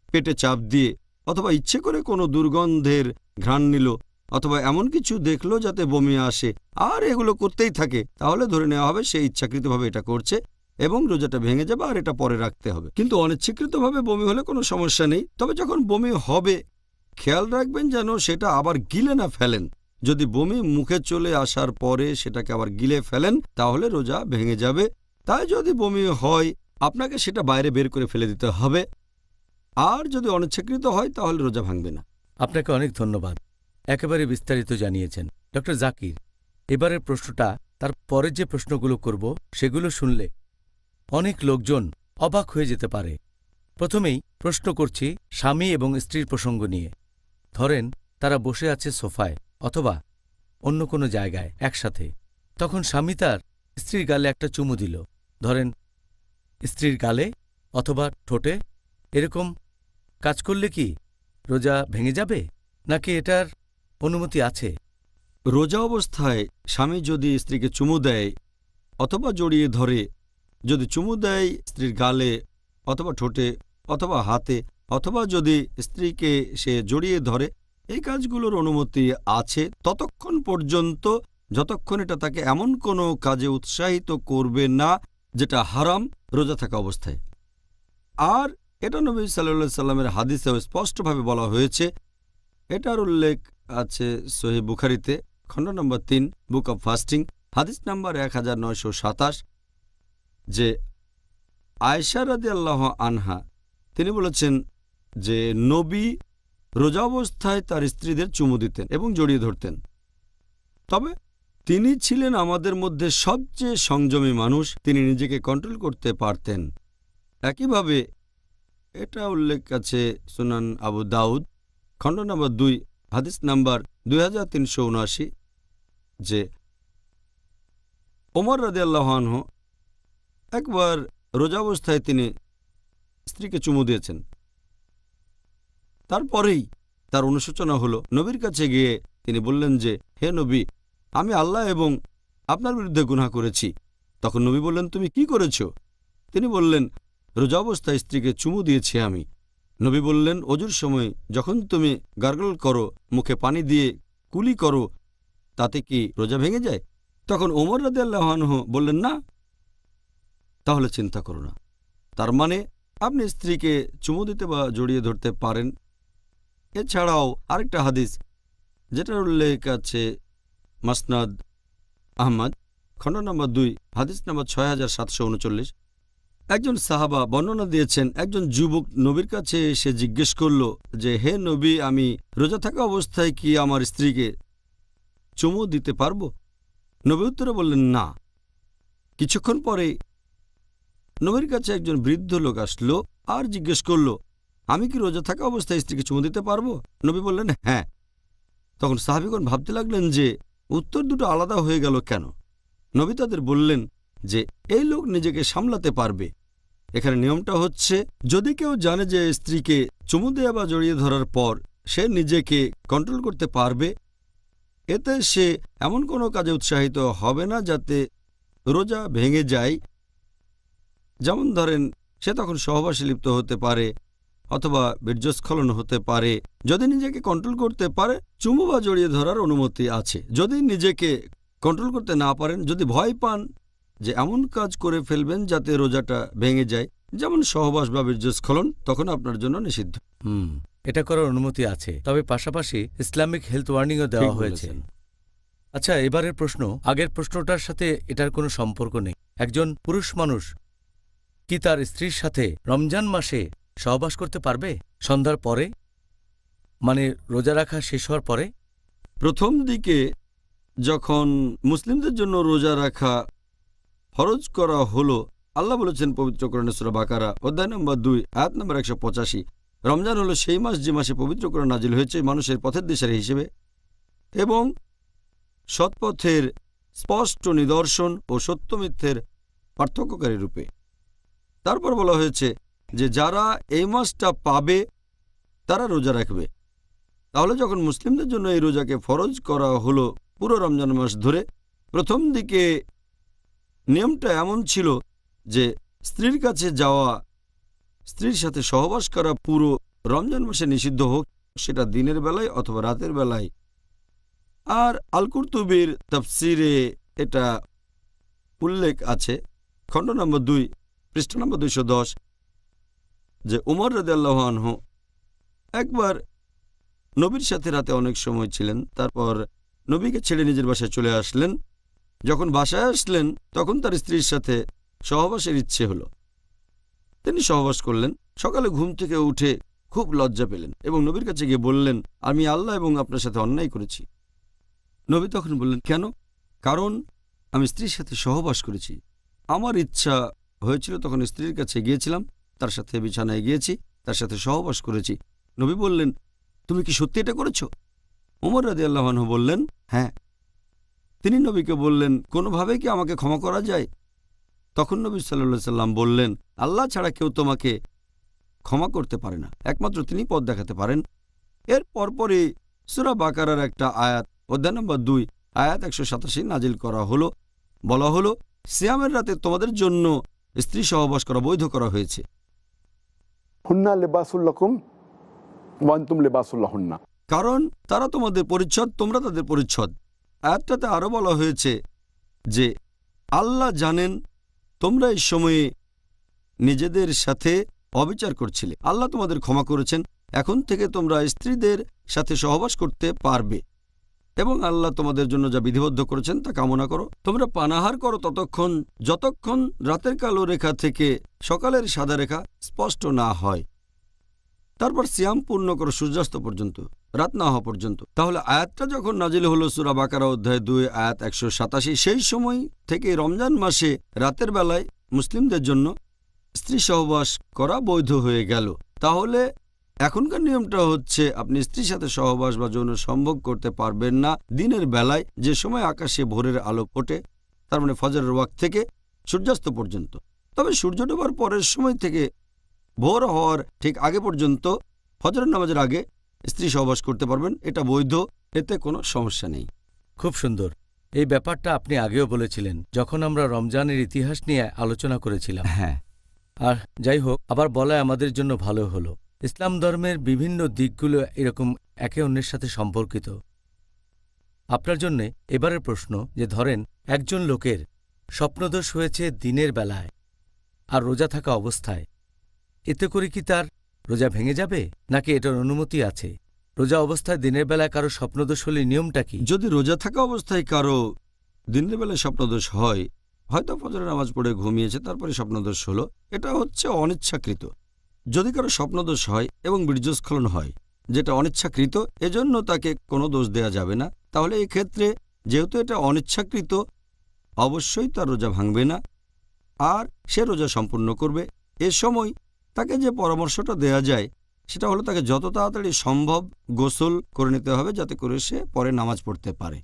পেটে চাপ দিয়ে, অথবা ইচ্ছে করে কোনো দুর্গন্ধের ঘ্রাণ নিল, অথবা এমন কিছু দেখলো যাতে বমি আসে, আর এগুলো করতেই থাকে, তাহলে ধরে নেওয়া হবে সে ইচ্ছাকৃতভাবে এটা করছে এবং রোজাটা ভেঙে যাবে, আর এটা পরে রাখতে হবে। কিন্তু অনিচ্ছাকৃতভাবে বমি হলে কোনো সমস্যা নেই। তবে যখন বমি হবে খেয়াল রাখবেন যেন সেটা আবার গিলে না ফেলেন। যদি বমি মুখে চলে আসার পরে সেটাকে আবার গিলে ফেলেন তাহলে রোজা ভেঙে যাবে। তাই যদি বমি হয় আপনাকে সেটা বাইরে বের করে ফেলে দিতে হবে, আর যদি অনিচ্ছাকৃত হয় তাহলে রোজা ভাঙবে না। আপনাকে অনেক ধন্যবাদ, একেবারে বিস্তারিত জানিয়েছেন ডক্টর জাকির। এবারের প্রশ্নটা তার পরে যে প্রশ্নগুলো করব সেগুলো শুনলে অনেক লোকজন অবাক হয়ে যেতে পারে। প্রথমেই প্রশ্ন করছি স্বামী এবং স্ত্রীর প্রসঙ্গ নিয়ে। ধরেন তারা বসে আছে সোফায় অথবা অন্য কোনো জায়গায় একসাথে, তখন স্বামী তার স্ত্রীর গালে একটা চুমু দিল, ধরেন স্ত্রীর গালে অথবা ঠোঁটে। এরকম কাজ করলে কি রোজা ভেঙে যাবে, নাকি এটার অনুমতি আছে? রোজা অবস্থায় স্বামী যদি স্ত্রীকে চুমু দেয় অথবা জড়িয়ে ধরে, যদি চুমু দেয় স্ত্রীর গালে অথবা ঠোঁটে অথবা হাতে, অথবা যদি স্ত্রীকে সে জড়িয়ে ধরে, এই কাজগুলোর অনুমতি আছে ততক্ষণ পর্যন্ত যতক্ষণ এটা তাকে এমন কোনো কাজে উৎসাহিত করবে না যেটা হারাম রোজা থাকা অবস্থায়। আর এটা নবী সাল্লাল্লাহু আলাইহি সাল্লামের হাদিসেও স্পষ্টভাবে বলা হয়েছে। এটার উল্লেখ আছে সহিহ বুখারীতে, খণ্ড নম্বর 3, বুক অব ফাস্টিং, হাদিস নাম্বার 1927, যে আয়েশা রাদিয়াল্লাহু আনহা তিনি বলেছেন যে নবী রোজা অবস্থায় তার স্ত্রীদের চুমু দিতেন এবং জড়িয়ে ধরতেন। তবে তিনি ছিলেন আমাদের মধ্যে সবচেয়ে সংযমী মানুষ, তিনি নিজেকে কন্ট্রোল করতে পারতেন। একইভাবে এটা উল্লেখ আছে সুনান আবু দাউদ খণ্ড নম্বর 2 হাদিস নাম্বার 2379 যে ওমর রাদিয়াল্লাহু আনহু একবার রোজা অবস্থায় তিনি স্ত্রীকে চুমু দিয়েছেন। তারপরেই তার অনুশোচনা হলো, নবীর কাছে গিয়ে তিনি বললেন যে, হে নবী, আমি আল্লাহ এবং আপনার বিরুদ্ধে গুনাহ করেছি। তখন নবী বললেন, তুমি কি করেছ? তিনি বললেন, রোজা অবস্থায় স্ত্রীকে চুমু দিয়েছি আমি। নবী বললেন, অজুর সময় যখন তুমি গার্গল করো, মুখে পানি দিয়ে কুলি করো, তাতে কি রোজা ভেঙে যায়? তখন ওমর রাদিয়াল্লাহু আনহু বললেন, না। তাহলে চিন্তা করো না। তার মানে আপনি স্ত্রীকে চুমু দিতে বা জড়িয়ে ধরতে পারেন। এছাড়াও আরেকটা হাদিস যেটার উল্লেখ আছে মাসনাদ আহমদ খণ্ড নম্বর 2 হাদিস নম্বর 6739। একজন সাহাবা বর্ণনা দিয়েছেন, একজন যুবক নবীর কাছে এসে জিজ্ঞেস করল যে, হে নবী, আমি রোজা থাকা অবস্থায় কি আমার স্ত্রীকে চুমু দিতে পারবো? নবী উত্তরে বললেন, না। কিছুক্ষণ পরে নবীর কাছে একজন বৃদ্ধ লোক আসলো আর জিজ্ঞেস করল, আমি কি রোজা থাকা অবস্থায় স্ত্রীকে চুমু দিতে পারবো? নবী বললেন, হ্যাঁ। তখন সাহাবীগণ ভাবতে লাগলেন যে উত্তর দুটো আলাদা হয়ে গেল কেন। নবী তাদের বললেন যে এই লোক নিজেকে সামলাতে পারবে। এখানে নিয়মটা হচ্ছে, যদি কেউ জানে যে স্ত্রীকে চুমু দেয়া বা জড়িয়ে ধরার পর সে নিজেকে কন্ট্রোল করতে পারবে, এতে সে এমন কোনো কাজে উৎসাহিত হবে না যাতে রোজা ভেঙে যায়। যেমন ধরেন, সে তখন সহবাসে লিপ্ত হতে পারে অথবা বীর্যস্খলন হতে পারে। যদি নিজেকে কন্ট্রোল করতে পারে, চুমু বা জড়িয়ে ধরার অনুমতি আছে। যদি নিজেকে কন্ট্রোল করতে না পারেন, যদি ভয় পান যে এমন কাজ করে ফেলবেন যাতে রোজাটা ভেঙে যায়, যেমন সহবাস বা বীর্যস্খলন, তখন আপনার জন্য নিষিদ্ধ। এটা করার অনুমতি আছে, তবে পাশাপাশি ইসলামিক হেলথ ওয়ার্নিংও দেওয়া হয়েছে। আচ্ছা, এবারের প্রশ্ন আগের প্রশ্নটার সাথে এটার কোনো সম্পর্ক নেই। একজন পুরুষ মানুষ কি তার স্ত্রীর সাথে রমজান মাসে সহবাস করতে পারবে সন্ধ্যার পরে, মানে রোজা রাখা শেষ হওয়ার পরে? প্রথম দিকে যখন মুসলিমদের জন্য রোজা রাখা ফরজ করা হলো, আল্লাহ বলেছেন পবিত্র কোরআনে সূরা বাকারা অধ্যায় নম্বর 2 আয়াত নম্বর 185, রমজান হলো সেই মাস যে মাসে পবিত্র কোরআন নাজিল হয়েছে মানুষের পথের দিশারি হিসেবে এবং সৎপথের স্পষ্ট নিদর্শন ও সত্য মিথ্যের পার্থক্যকারী রূপে। তারপর বলা হয়েছে যে যারা এই মাসটা পাবে তারা রোজা রাখবে। তাহলে যখন মুসলিমদের জন্য এই রোজাকে ফরজ করা হলো পুরো রমজান মাস ধরে, প্রথম দিকে নিয়মটা এমন ছিল যে স্ত্রীর কাছে যাওয়া, স্ত্রীর সাথে সহবাস করা পুরো রমজান মাসে নিষিদ্ধ হোক, সেটা দিনের বেলায় অথবা রাতের বেলায়। আর আল কুরতুবির তাফসিরে এটা উল্লেখ আছে খণ্ড নম্বর 2 পৃষ্ঠা নম্বর 210 যে উমর রাদিয়াল্লাহু আনহু একবার নবীর সাথে রাতে অনেক সময় ছিলেন, তারপর নবীকে ছেড়ে নিজের বাসায় চলে আসলেন। যখন বাসায় আসলেন তখন তার স্ত্রীর সাথে সহবাসের ইচ্ছে হলো। তিনি সহবাস করলেন। সকালে ঘুম থেকে উঠে খুব লজ্জা পেলেন এবং নবীর কাছে গিয়ে বললেন, আমি আল্লাহ এবং আপনার সাথে অন্যায় করেছি। নবী তখন বললেন, কেন? কারণ আমি স্ত্রীর সাথে সহবাস করেছি। আমার ইচ্ছা হয়েছিল, তখন স্ত্রীর কাছে গিয়েছিলাম, তার সাথে বিছানায় গিয়েছি, তার সাথে সহবাস করেছি। নবী বললেন, তুমি কি সত্যি এটা করেছ? ওমর রাদিয়াল্লাহু আনহু বললেন, হ্যাঁ। তিনি নবীকে বললেন, কোনোভাবে কি আমাকে ক্ষমা করা যায়? তখন নবী সাল্লাল্লাহু আলাইহি সাল্লাম বললেন, আল্লাহ ছাড়া কেউ তোমাকে ক্ষমা করতে পারে না, একমাত্র তিনি পথ দেখাতে পারেন। এর পরপরই সূরা বাকারার একটা আয়াত অধ্যায় নম্বর 2 আয়াত 187 নাজিল করা হলো। বলা হলো, সিয়ামের রাতে তোমাদের জন্য স্ত্রী সহবাস করা বৈধ করা হয়েছে। হুন্না লিবাসুল লাকুম ওয়া আনতুম লিবাসুল লাহুন্না, কারণ তারা তোমাদের পরিচ্ছদ, তোমরা তাদের পরিচ্ছদ। আয়াতটাতে আরও বলা হয়েছে যে আল্লাহ জানেন তোমরা এই সময়ে নিজেদের সাথে অবিচার করছিলে, আল্লাহ তোমাদের ক্ষমা করেছেন। এখন থেকে তোমরা স্ত্রীদের সাথে সহবাস করতে পারবে এবং আল্লাহ তোমাদের জন্য যা বিধিবদ্ধ করেছেন তা কামনা করো। তোমরা পানাহার করো ততক্ষণ যতক্ষণ রাতের কালো রেখা থেকে সকালের সাদা রেখা স্পষ্ট না হয়। তারপর সিয়াম পূর্ণ করো সূর্যাস্ত পর্যন্ত, রাত না হওয়া পর্যন্ত। তাহলে আয়াতটা যখন নাজিল হলো সূরা বাকারা অধ্যায় 2 আয়াত 187, সেই সময় থেকে রমজান মাসে রাতের বেলায় মুসলিমদের জন্য স্ত্রী সহবাস করা বৈধ হয়ে গেল। তাহলে এখনকার নিয়মটা হচ্ছে আপনি স্ত্রীর সাথে সহবাস বা যৌন সম্ভোগ করতে পারবেন না দিনের বেলায়, যে সময় আকাশে ভোরের আলো ফোটে, তার মানে ফজরের ওয়াক্ত থেকে সূর্যাস্ত পর্যন্ত। তবে সূর্য ডোবার পরের সময় থেকে ভোর হওয়ার ঠিক আগে পর্যন্ত ফজরের নামাজের আগে স্ত্রী সহবাস করতে পারবেন, এটা বৈধ, এতে কোনো সমস্যা নেই। খুব সুন্দর। এই ব্যাপারটা আপনি আগেও বলেছিলেন যখন আমরা রমজানের ইতিহাস নিয়ে আলোচনা করেছিলাম। হ্যাঁ, আর যাই হোক, আবার বলায় আমাদের জন্য ভালো হলো। ইসলাম ধর্মের বিভিন্ন দিকগুলো এরকম একে অন্যের সাথে সম্পর্কিত। আপনার জন্যে এবারের প্রশ্ন, যে ধরেন একজন লোকের স্বপ্নদোষ হয়েছে দিনের বেলায় আর রোজা থাকা অবস্থায়, এতে করে কি তার রোজা ভেঙে যাবে, নাকি এটার অনুমতি আছে? রোজা অবস্থায় দিনের বেলায় কারো স্বপ্নদোষ হলে নিয়মটা কি? যদি রোজা থাকা অবস্থায় কারো দিনের বেলায় স্বপ্নদোষ হয়, হয়তো ফজরের নামাজ পড়ে ঘুমিয়েছে, তারপরে স্বপ্নদোষ হলো, এটা হচ্ছে অনিচ্ছাকৃত। যদি কারো স্বপ্নদোষ হয় এবং বীর্যস্খলন হয়, যেটা অনিচ্ছাকৃত, এজন্য তাকে কোনো দোষ দেয়া যাবে না। তাহলে এক্ষেত্রে যেহেতু এটা অনিচ্ছাকৃত, অবশ্যই তার রোজা ভাঙবে না আর সে রোজা সম্পূর্ণ করবে। এ সময় তাকে যে পরামর্শটা দেয়া যায় সেটা হলো তাকে যত তাড়াতাড়ি সম্ভব গোসল করে নিতে হবে, যাতে করে সে পরে নামাজ পড়তে পারে।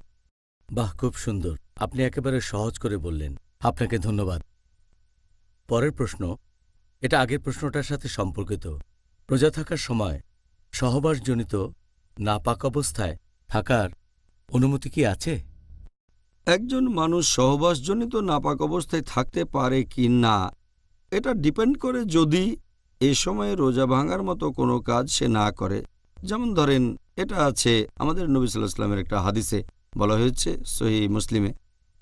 বাহ, খুব সুন্দর। আপনি একেবারে সহজ করে বললেন, আপনাকে ধন্যবাদ। পরের প্রশ্ন, এটা আগের প্রশ্নটার সাথে সম্পর্কিত। রোজা থাকার সময় সহবাসজনিত নাপাক অবস্থায় থাকার অনুমতি কি আছে? একজন মানুষ সহবাসজনিত নাপাক অবস্থায় থাকতে পারে কি না, এটা ডিপেন্ড করে যদি এ সময়ে রোজা ভাঙার মতো কোনো কাজ সে না করে। যেমন ধরেন, এটা আছে আমাদের নবী সাল্লাল্লাহু আলাইহি ওয়াসাল্লামের একটা হাদিসে বলা হয়েছে, সহিহ মুসলিমে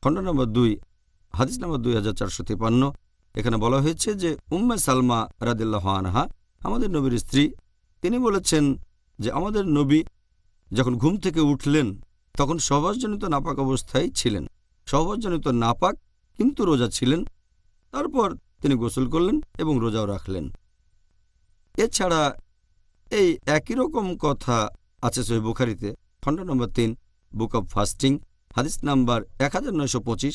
খণ্ড নম্বর 2 হাদিস নম্বর 2453। এখানে বলা হয়েছে যে উম্মে সালমা রাদিয়াল্লাহু আনহা, আমাদের নবীর স্ত্রী, তিনি বলেছেন যে আমাদের নবী যখন ঘুম থেকে উঠলেন তখন সহবাসজনিত নাপাক অবস্থায় ছিলেন, সহবাসজনিত নাপাক কিন্তু রোজা ছিলেন। তারপর তিনি গোসল করলেন এবং রোজাও রাখলেন। এছাড়া এই একই রকম কথা আছে সহিহ বুখারীতে খণ্ড নম্বর 3 বুক অব ফাস্টিং হাদিস নাম্বার 1925।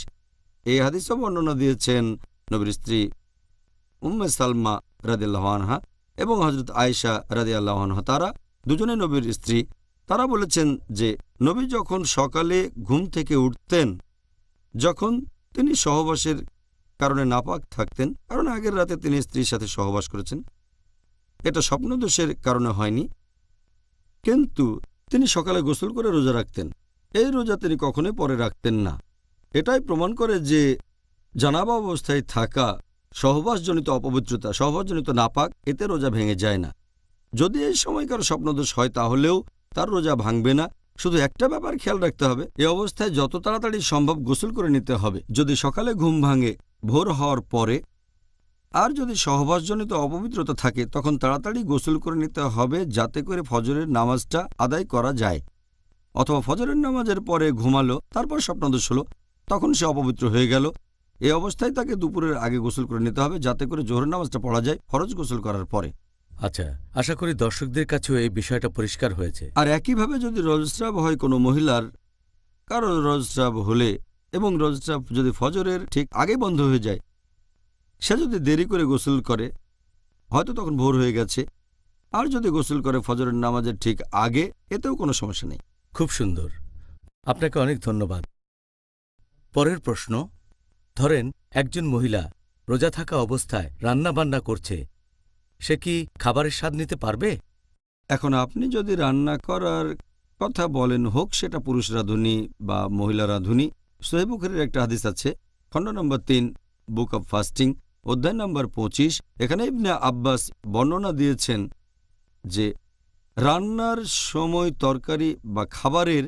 এই হাদিসও বর্ণনা দিয়েছেন নবীর স্ত্রী উম্মে সালমা রাদিয়াল্লাহু আনহা এবং হযরত আয়েশা রাদিয়াল্লাহু আনহা, তারা দুজনে নবীর স্ত্রী। তারা বলেছেন যে নবী যখন সকালে ঘুম থেকে উঠতেন, যখন তিনি সহবাসের কারণে নাপাক থাকতেন, কারণ আগের রাতে তিনি স্ত্রীর সাথে সহবাস করেছেন, এটা স্বপ্নদোষের কারণে হয়নি, কিন্তু তিনি সকালে গোসল করে রোজা রাখতেন। এই রোজা তিনি কখনোই পরে রাখতেন না। এটাই প্রমাণ করে যে জানাবা অবস্থায় থাকা সহবাসজনিত অপবিত্রতা, সহবাসজনিত নাপাক, এতে রোজা ভেঙে যায় না। যদি এই সময়কার স্বপ্নদোষ হয় তাহলেও তার রোজা ভাঙবে না। শুধু একটা ব্যাপার খেয়াল রাখতে হবে, এই অবস্থায় যত তাড়াতাড়ি সম্ভব গোসল করে নিতে হবে। যদি সকালে ঘুম ভাঙে ভোর হওয়ার পরে, আর যদি সহবাসজনিত অপবিত্রতা থাকে, তখন তাড়াতাড়ি গোসল করে নিতে হবে, যাতে করে ফজরের নামাজটা আদায় করা যায়। অথবা ফজরের নামাজের পরে ঘুমালো, তারপর স্বপ্নদোষ হলো, তখন সে অপবিত্র হয়ে গেল। এই অবস্থায় তাকে দুপুরের আগে গোসল করে নিতে হবে, যাতে করে জোহরের নামাজটা পড়া যায় ফরজ গোসল করার পরে। আচ্ছা, আশা করি দর্শকদের কাছেও এই বিষয়টা পরিষ্কার হয়েছে। আর একইভাবে যদি রজস্রাব হয় কোনো মহিলার, কারো রজস্রাব হলে এবং রজস্রাব যদি ফজরের ঠিক আগে বন্ধ হয়ে যায়, সে যদি দেরি করে গোসল করে, হয়তো তখন ভোর হয়ে গেছে, আর যদি গোসল করে ফজরের নামাজের ঠিক আগে, এতেও কোনো সমস্যা নেই। খুব সুন্দর, আপনাকে অনেক ধন্যবাদ। পরের প্রশ্ন, ধরেন একজন মহিলা রোজা থাকা অবস্থায় রান্না বান্না করছে, সে কি খাবারের স্বাদ নিতে পারবে? এখন আপনি যদি রান্না করার কথা বলেন, হোক সেটা পুরুষ রাঁধুনি বা মহিলা রাঁধুনি, সহিহ বুখারীর একটা হাদিস আছে খণ্ড নম্বর 3 বুক অব ফাস্টিং অধ্যায় নম্বর 25। এখানে ইবনে আব্বাস বর্ণনা দিয়েছেন যে রান্নার সময় তরকারি বা খাবারের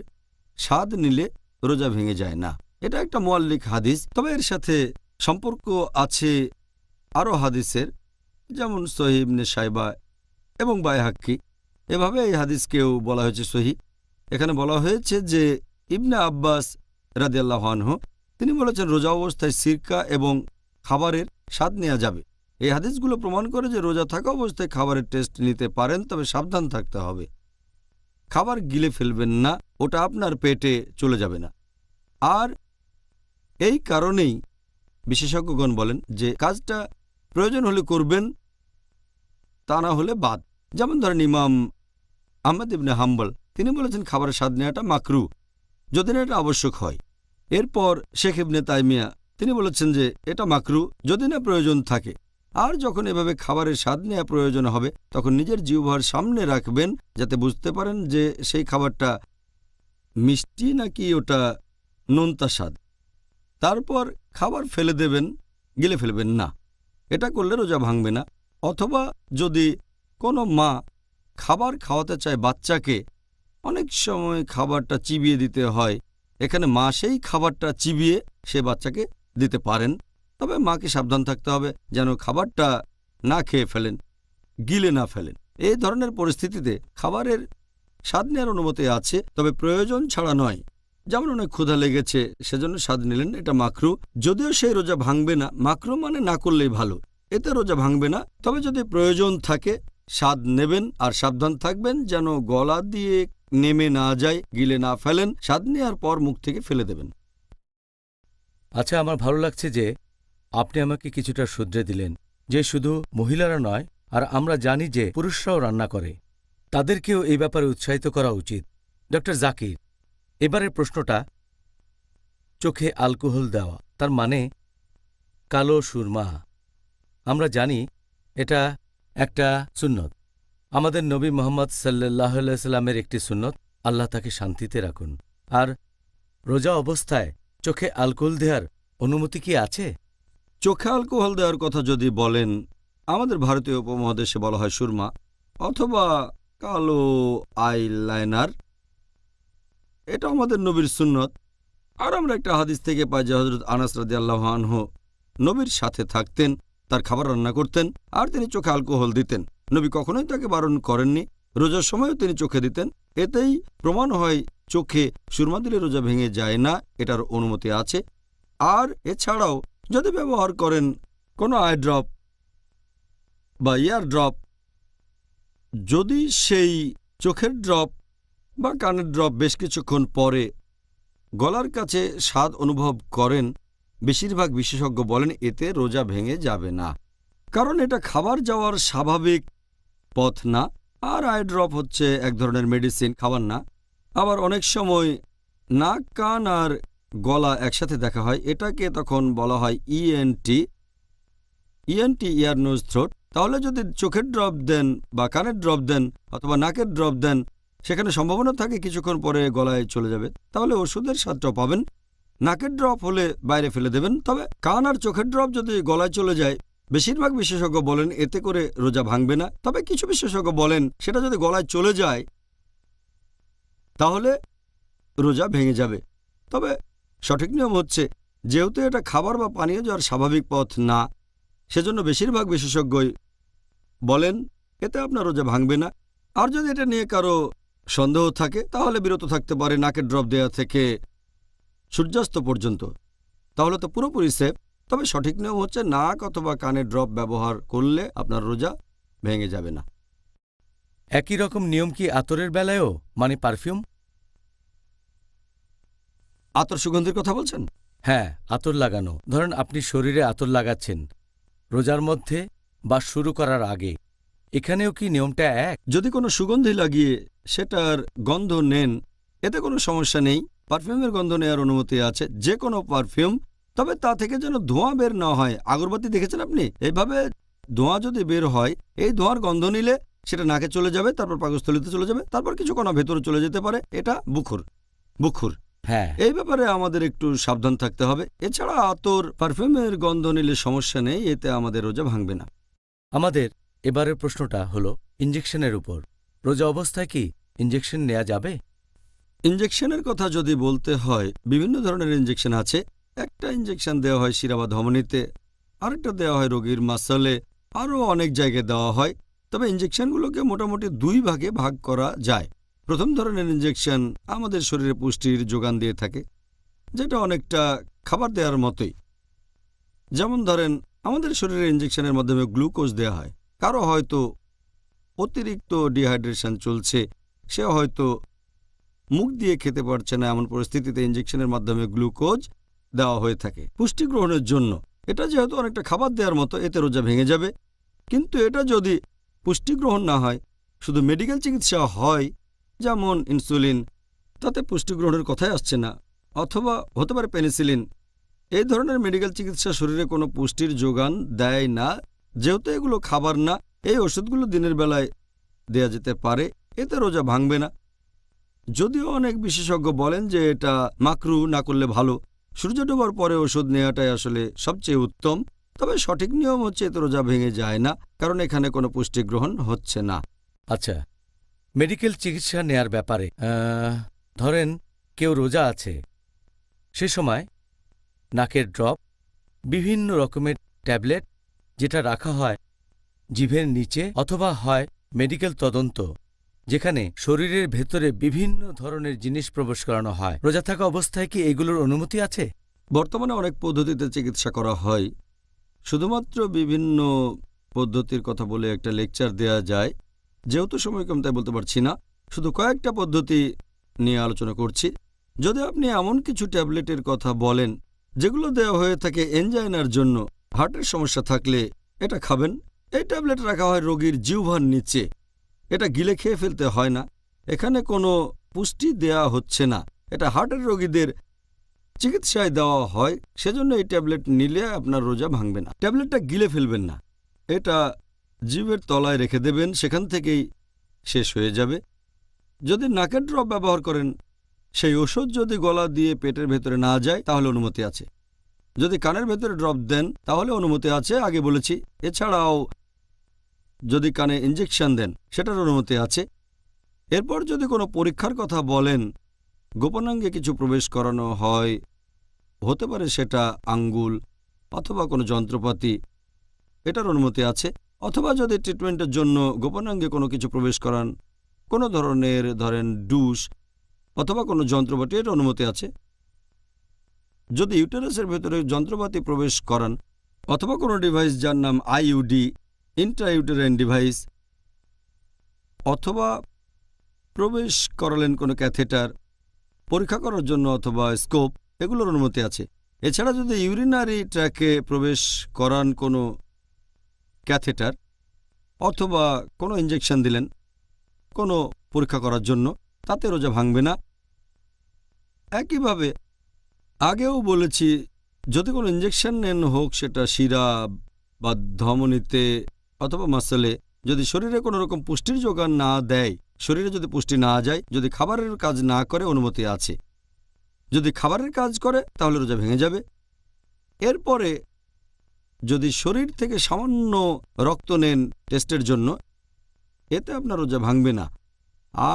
স্বাদ নিলে রোজা ভেঙে যায় না। এটা একটা মুআল্লিক হাদিস, তবে এর সাথে সম্পর্ক আছে আরও হাদিসের, যেমন সহিহ ইবনে শাইবা এবং বাইহাক্কি। এভাবে এই হাদিসকেও বলা হয়েছে সহিহ। এখানে বলা হয়েছে যে ইবনে আব্বাস রাদিয়াল্লাহু আনহু তিনি বলেছেন রোজা অবস্থায় সিরকা এবং খাবারের স্বাদ নেওয়া যাবে। এই হাদিসগুলো প্রমাণ করে যে রোজা থাকা অবস্থায় খাবারের টেস্ট নিতে পারেন, তবে সাবধান থাকতে হবে। খাবার গিলে ফেলবেন না, ওটা আপনার পেটে চলে যাবে না। আর এই কারণেই বিশেষজ্ঞগণ বলেন যে কাজটা প্রয়োজন হলে করবেন, তা না হলে বাদ। যেমন ধরেন ইমাম আহমদ ইবনে হাম্বল, তিনি বলেছেন খাবারের স্বাদ নেওয়াটা মাকরু যদি না এটা আবশ্যক হয়। এরপর শেখ ইবনে তাইমিয়া, তিনি বলেছেন যে এটা মাকরু যদি না প্রয়োজন থাকে। আর যখন এভাবে খাবারের স্বাদ নেওয়া প্রয়োজন হবে তখন নিজের জিহ্বার সামনে রাখবেন যাতে বুঝতে পারেন যে সেই খাবারটা মিষ্টি নাকি ওটা নোনতা স্বাদ। তারপর খাবার ফেলে দেবেন, গিলে ফেলবেন না। এটা করলে রোজা ভাঙবে না। অথবা যদি কোনো মা খাবার খাওয়াতে চায় বাচ্চাকে, অনেক সময় খাবারটা চিবিয়ে দিতে হয়, এখানে মা সেই খাবারটা চিবিয়ে সে বাচ্চাকে দিতে পারেন। তবে মাকে সাবধান থাকতে হবে যেন খাবারটা না খেয়ে ফেলেন, গিলে না ফেলেন। এই ধরনের পরিস্থিতিতে খাবারের স্বাদ নেওয়ার অনুমতি আছে, তবে প্রয়োজন ছাড়া নয়। যেমন অনেক ক্ষুধা লেগেছে সেজন্য স্বাদ নিলেন, এটা মাকরু, যদিও সেই রোজা ভাঙবে না। মাকরু মানে না করলেই ভালো, এতে রোজা ভাঙবে না। তবে যদি প্রয়োজন থাকে স্বাদ নেবেন আর সাবধান থাকবেন যেন গলা দিয়ে নেমে না যায়, গিলে না ফেলেন। স্বাদ নেওয়ার পর মুখ থেকে ফেলে দেবেন। আচ্ছা, আমার ভালো লাগছে যে আপনি আমাকে কিছুটা শুধরে দিলেন যে শুধু মহিলারা নয়, আর আমরা জানি যে পুরুষরাও রান্না করে, তাদেরকেও এই ব্যাপারে উৎসাহিত করা উচিত। ডক্টর জাকির, এবারের প্রশ্নটা, চোখে অ্যালকোহল দেওয়া, তার মানে কালো সুরমা। আমরা জানি এটা একটা সুন্নত, আমাদের নবী মোহাম্মদ সাল্লাল্লাহু আলাইহি সাল্লামের একটি সুন্নত, আল্লাহ তাকে শান্তিতে রাখুন। আর রোজা অবস্থায় চোখে অ্যালকোহল দেওয়ার অনুমতি কি আছে? চোখে অ্যালকোহল দেওয়ার কথা যদি বলেন, আমাদের ভারতীয় উপমহাদেশে বলা হয় সুরমা অথবা কালো আইলাইনার। এটা আমাদের নবীর সুন্নত। আর আমরা একটা হাদিস থেকে পাই যে হযরত আনাস রাদিয়াল্লাহু আনহু নবীর সাথে থাকতেন, তার খাবার রান্না করতেন আর তিনি চোখে অ্যালকোহল দিতেন। নবী কখনোই তাকে বারণ করেননি, রোজার সময়ও তিনি চোখে দিতেন। এতেই প্রমাণ হয় চোখে সুরমা দিলে রোজা ভেঙে যায় না, এটার অনুমতি আছে। আর এছাড়াও যদি ব্যবহার করেন কোনো আই ড্রপ বা ইয়ার ড্রপ, যদি সেই চোখের ড্রপ বা কানের ড্রপ বেশ কিছুক্ষণ পরে গলার কাছে স্বাদ অনুভব করেন, বেশিরভাগ বিশেষজ্ঞ বলেন এতে রোজা ভেঙে যাবে না, কারণ এটা খাবার যাওয়ার স্বাভাবিক পথ না। আর আই ড্রপ হচ্ছে এক ধরনের মেডিসিন, খাবার না। আবার অনেক সময় নাক, কান আর গলা একসাথে দেখা হয়, এটাকে তখন বলা হয় ইএনটি, ইয়ার নোজ থ্রোট। তাহলে যদি চোখের ড্রপ দেন বা কানের ড্রপ দেন অথবা নাকের ড্রপ দেন, সেখানে সম্ভাবনা থাকে কিছুক্ষণ পরে গলায় চলে যাবে, তাহলে ওষুধের স্বাদটাও পাবেন। নাকের ড্রপ হলে বাইরে ফেলে দেবেন। তবে কান আর চোখের ড্রপ যদি গলায় চলে যায়, বেশিরভাগ বিশেষজ্ঞ বলেন এতে করে রোজা ভাঙবে না। তবে কিছু বিশেষজ্ঞ বলেন সেটা যদি গলায় চলে যায় তাহলে রোজা ভেঙে যাবে। তবে সঠিক নিয়ম হচ্ছে যেহেতু এটা খাবার বা পানীয় যাওয়ার স্বাভাবিক পথ না, সেজন্য বেশিরভাগ বিশেষজ্ঞই বলেন এতে আপনার রোজা ভাঙবে না। আর যদি এটা নিয়ে কারো সন্দেহ থাকে তাহলে বিরত থাকতে পারে নাকের ড্রপ দেওয়া থেকে সূর্যাস্ত পর্যন্ত, তাহলে তো পুরোপুরি সেফ। তবে সঠিক নিয়ম হচ্ছে নাক অথবা কানের ড্রপ ব্যবহার করলে আপনার রোজা ভেঙে যাবে না। একই রকম নিয়ম কি আতরের বেলায়ও, মানে পারফিউম? আতর সুগন্ধির কথা বলছেন? হ্যাঁ, আতর লাগানো। ধরেন আপনি শরীরে আতর লাগাচ্ছেন রোজার মধ্যে বা শুরু করার আগে, এখানেও কি নিয়মটা এক? যদি কোনো সুগন্ধি লাগিয়ে সেটার গন্ধ নেন এতে কোনো সমস্যা নেই। পারফিউমের গন্ধ নেওয়ার অনুমতি আছে, যে কোনো পারফিউম। তবে তা থেকে যেন ধোঁয়া বের না হয়। আগরবাতি দেখেছেন আপনি? এইভাবে ধোঁয়া যদি বের হয়, এই ধোঁয়ার গন্ধ নিলে সেটা নাকে চলে যাবে, তারপর পাকস্থলিতে চলে যাবে, তারপর কিছু কণা ভেতরে চলে যেতে পারে। এটা বুখুর। হ্যাঁ, এই ব্যাপারে আমাদের একটু সাবধান থাকতে হবে। এছাড়া আতর, পারফিউমের গন্ধ নিলে সমস্যা নেই, এতে আমাদের রোজা ভাঙবে না। আমাদের এবারের প্রশ্নটা হলো ইঞ্জেকশনের উপর। রোজা অবস্থায় কি ইঞ্জেকশন নেওয়া যাবে? ইঞ্জেকশনের কথা যদি বলতে হয়, বিভিন্ন ধরনের ইঞ্জেকশন আছে। একটা ইঞ্জেকশন দেওয়া হয় শিরা বা ধমনীতে, আরেকটা দেওয়া হয় রোগীর মাসলে, আরও অনেক জায়গায় দেওয়া হয়। তবে ইঞ্জেকশনগুলোকে মোটামুটি দুই ভাগে ভাগ করা যায়। প্রথম ধরনের ইঞ্জেকশন আমাদের শরীরে পুষ্টির যোগান দিয়ে থাকে, যেটা অনেকটা খাবার দেওয়ার মতোই। যেমন ধরেন আমাদের শরীরে ইঞ্জেকশনের মাধ্যমে গ্লুকোজ দেওয়া হয়। কারো হয়তো অতিরিক্ত ডিহাইড্রেশন চলছে, সে হয়তো মুখ দিয়ে খেতে পারছে না, এমন পরিস্থিতিতে ইঞ্জেকশনের মাধ্যমে গ্লুকোজ দেওয়া হয়ে থাকে পুষ্টি গ্রহণের জন্য। এটা যেহেতু অনেকটা খাবার দেওয়ার মতো, এতে রোজা ভেঙে যাবে। কিন্তু এটা যদি পুষ্টি গ্রহণ না হয়, শুধু মেডিকেল চিকিৎসা হয়, যেমন ইনসুলিন, তাতে পুষ্টি গ্রহণের কথাই আসছে না, অথবা হতে পারে পেনিসিলিন, এই ধরনের মেডিকেল চিকিৎসা শরীরে কোনো পুষ্টির যোগান দেয় না। যেহেতু এগুলো খাবার না, এই ওষুধগুলো দিনের বেলায় দেয়া যেতে পারে, এতে রোজা ভাঙবে না। যদিও অনেক বিশেষজ্ঞ বলেন যে এটা মাকরু না করলে ভালো, সূর্য ডোবার পরে ওষুধ নেওয়াটাই আসলে সবচেয়ে উত্তম। তবে সঠিক নিয়ম হচ্ছে এতে রোজা ভেঙে যায় না, কারণ এখানে কোনো পুষ্টি গ্রহণ হচ্ছে না। আচ্ছা, মেডিকেল চিকিৎসা নেয়ার ব্যাপারে ধরেন কেউ রোজা আছে, সে সময় নাকের ড্রপ, বিভিন্ন রকমের ট্যাবলেট যেটা রাখা হয় জিভের নিচে, অথবা হয় মেডিকেল তদন্ত যেখানে শরীরের ভেতরে বিভিন্ন ধরনের জিনিস প্রবেশ করানো হয়, রোজা থাকা অবস্থায় কি এগুলোর অনুমতি আছে? বর্তমানে অনেক পদ্ধতিতে চিকিৎসা করা হয়। শুধুমাত্র বিভিন্ন পদ্ধতির কথা বলে একটা লেকচার দেয়া যায়, যেহেতু সময় কম তাই বলতে পারছি না। শুধু কয়েকটা পদ্ধতি নিয়ে আলোচনা করছি। যদি আপনি এমন কিছু ট্যাবলেটের কথা বলেন যেগুলো দেওয়া হয়ে থাকে এনজাইনার জন্য, হার্টের সমস্যা থাকলে এটা খাবেন। এই ট্যাবলেট রাখা হয় রোগীর জিহ্বার নিচে, এটা গিলে খেয়ে ফেলতে হয় না, এখানে কোনো পুষ্টি দেয়া হচ্ছে না, এটা হার্টের রোগীদের চিকিৎসায় দেওয়া হয়, সেজন্য এই ট্যাবলেট নিলে আপনার রোজা ভাঙবে না। ট্যাবলেটটা গিলে ফেলবেন না, এটা জিভের তলায় রেখে দেবেন, সেখান থেকেই শেষ হয়ে যাবে। যদি নাকের ড্রপ ব্যবহার করেন, সেই ওষুধ যদি গলা দিয়ে পেটের ভেতরে না যায় তাহলে অনুমতি আছে। যদি কানের ভেতরে ড্রপ দেন তাহলে অনুমতি আছে, আগে বলেছি। এছাড়াও যদি কানে ইঞ্জেকশন দেন সেটার অনুমতি আছে। এরপর যদি কোনো পরীক্ষার কথা বলেন, গোপনাঙ্গে কিছু প্রবেশ করানো হয়, হতে পারে সেটা আঙ্গুল অথবা কোনো যন্ত্রপাতি, এটার অনুমতি আছে। অথবা যদি ট্রিটমেন্টের জন্য গোপনাঙ্গে কোনো কিছু প্রবেশ করান, কোনো ধরনের ধরেন ডুস অথবা কোনো যন্ত্রপাতি, এর অনুমতি আছে। যদি ইউটেরাসের ভেতরে যন্ত্রপাতি প্রবেশ করান অথবা কোনো ডিভাইস যার নাম আইইউডি, ইন্ট্রাইউটেরাইন ডিভাইস, অথবা প্রবেশ করালেন কোনো ক্যাথেটার পরীক্ষা করার জন্য অথবা স্কোপ, এগুলোর অনুমতি আছে। এছাড়া যদি ইউরিনারি ট্র্যাকে প্রবেশ করান কোনো ক্যাথেটার অথবা কোনো ইঞ্জেকশন দিলেন কোনো পরীক্ষা করার জন্য, তাতে রোজা ভাঙবে না। একইভাবে আগেও বলেছি, যদি কোনো ইঞ্জেকশন নেন, হোক সেটা শিরা বা ধমনীতে অথবা মাসলে, যদি শরীরে কোনো রকম পুষ্টির যোগান না দেয়, শরীরে যদি পুষ্টি না যায়, যদি খাবারের কাজ না করে, অনুমতি আছে। যদি খাবারের কাজ করে তাহলে রোজা ভেঙে যাবে। এরপরে যদি শরীর থেকে সামান্য রক্ত নেন টেস্টের জন্য, এতে আপনার রোজা ভাঙবে না।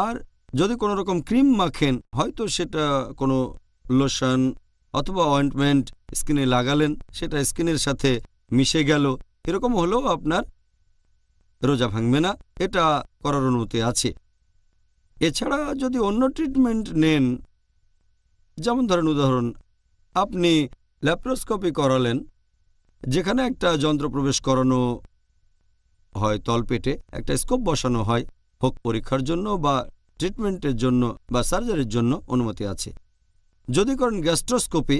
আর যদি কোনো রকম ক্রিম মাখেন, হয়তো সেটা কোনো লোশন অথবা অয়েন্টমেন্ট স্কিনে লাগালেন, সেটা স্কিনের সাথে মিশে গেল, এরকম হলেও আপনার রোজা ভাঙবে না, এটা করার অনুমতি আছে। এছাড়া যদি অন্য ট্রিটমেন্ট নেন, যেমন ধরেন উদাহরণ, আপনি ল্যাপ্রোস্কোপি করালেন, যেখানে একটা যন্ত্র প্রবেশ করানো হয় তলপেটে, একটা স্কোপ বসানো হয়, হোক পরীক্ষার জন্য বা ট্রিটমেন্টের জন্য বা সার্জারির জন্য, অনুমতি আছে। যদি করেন গ্যাস্ট্রোস্কোপি,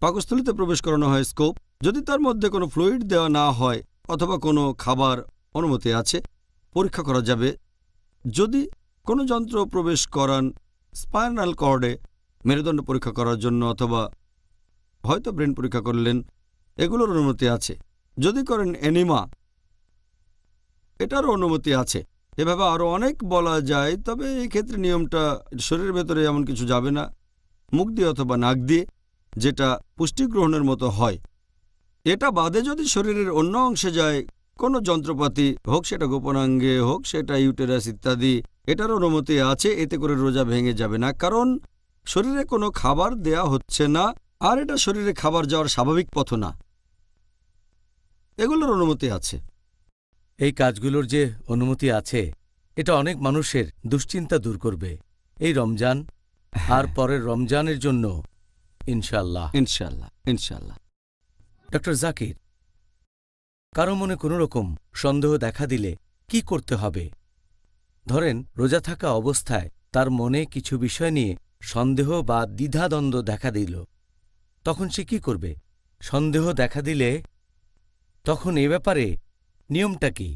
পাকস্থলীতে প্রবেশ করানো হয় স্কোপ, যদি তার মধ্যে কোনো ফ্লুইড দেওয়া না হয় অথবা কোনো খাবার, অনুমতি আছে, পরীক্ষা করা যাবে। যদি কোনো যন্ত্র প্রবেশ করান স্পাইনাল কর্ডে, মেরুদণ্ড পরীক্ষা করার জন্য অথবা হয়তো ব্রেন পরীক্ষা করলেন, এগুলোর অনুমতি আছে। যদি করেন এনিমা, এটারও অনুমতি আছে। এভাবে আরও অনেক বলা যায়, তবে এই ক্ষেত্রে নিয়মটা শরীরের ভেতরে এমন কিছু যাবে না, মুখ দিয়ে অথবা নাক দিয়ে, যেটা পুষ্টি গ্রহণের মতো হয়। এটা বাদে যদি শরীরের অন্য অংশে যায় কোনো যন্ত্রপাতি, হোক সেটা গোপনাঙ্গে, হোক সেটা ইউটেরাস ইত্যাদি, এটার অনুমতি আছে, এতে করে রোজা ভেঙে যাবে না, কারণ শরীরে কোনো খাবার দেয়া হচ্ছে না, আর এটা শরীরে খাবার যাওয়ার স্বাভাবিক পথ না, এগুলোর অনুমতি আছে। এই কাজগুলোর যে অনুমতি আছে, এটা অনেক মানুষের দুশ্চিন্তা দূর করবে এই রমজান আর পরের রমজানের জন্য, ইনশাআল্লাহ। ইনশাআল্লাহ, ইনশাআল্লাহ। ডক্টর জাকির, কারো মনে কোনো রকম সন্দেহ দেখা দিলে কি করতে হবে? ধরেন রোজা থাকা অবস্থায় তার মনে কিছু বিষয় নিয়ে সন্দেহ বা দ্বিধাদ্বন্দ্ব দেখা দিল, তখন সে কি করবে? সন্দেহ দেখা দিলে তখন এ ব্যাপারে নিয়মটা কি?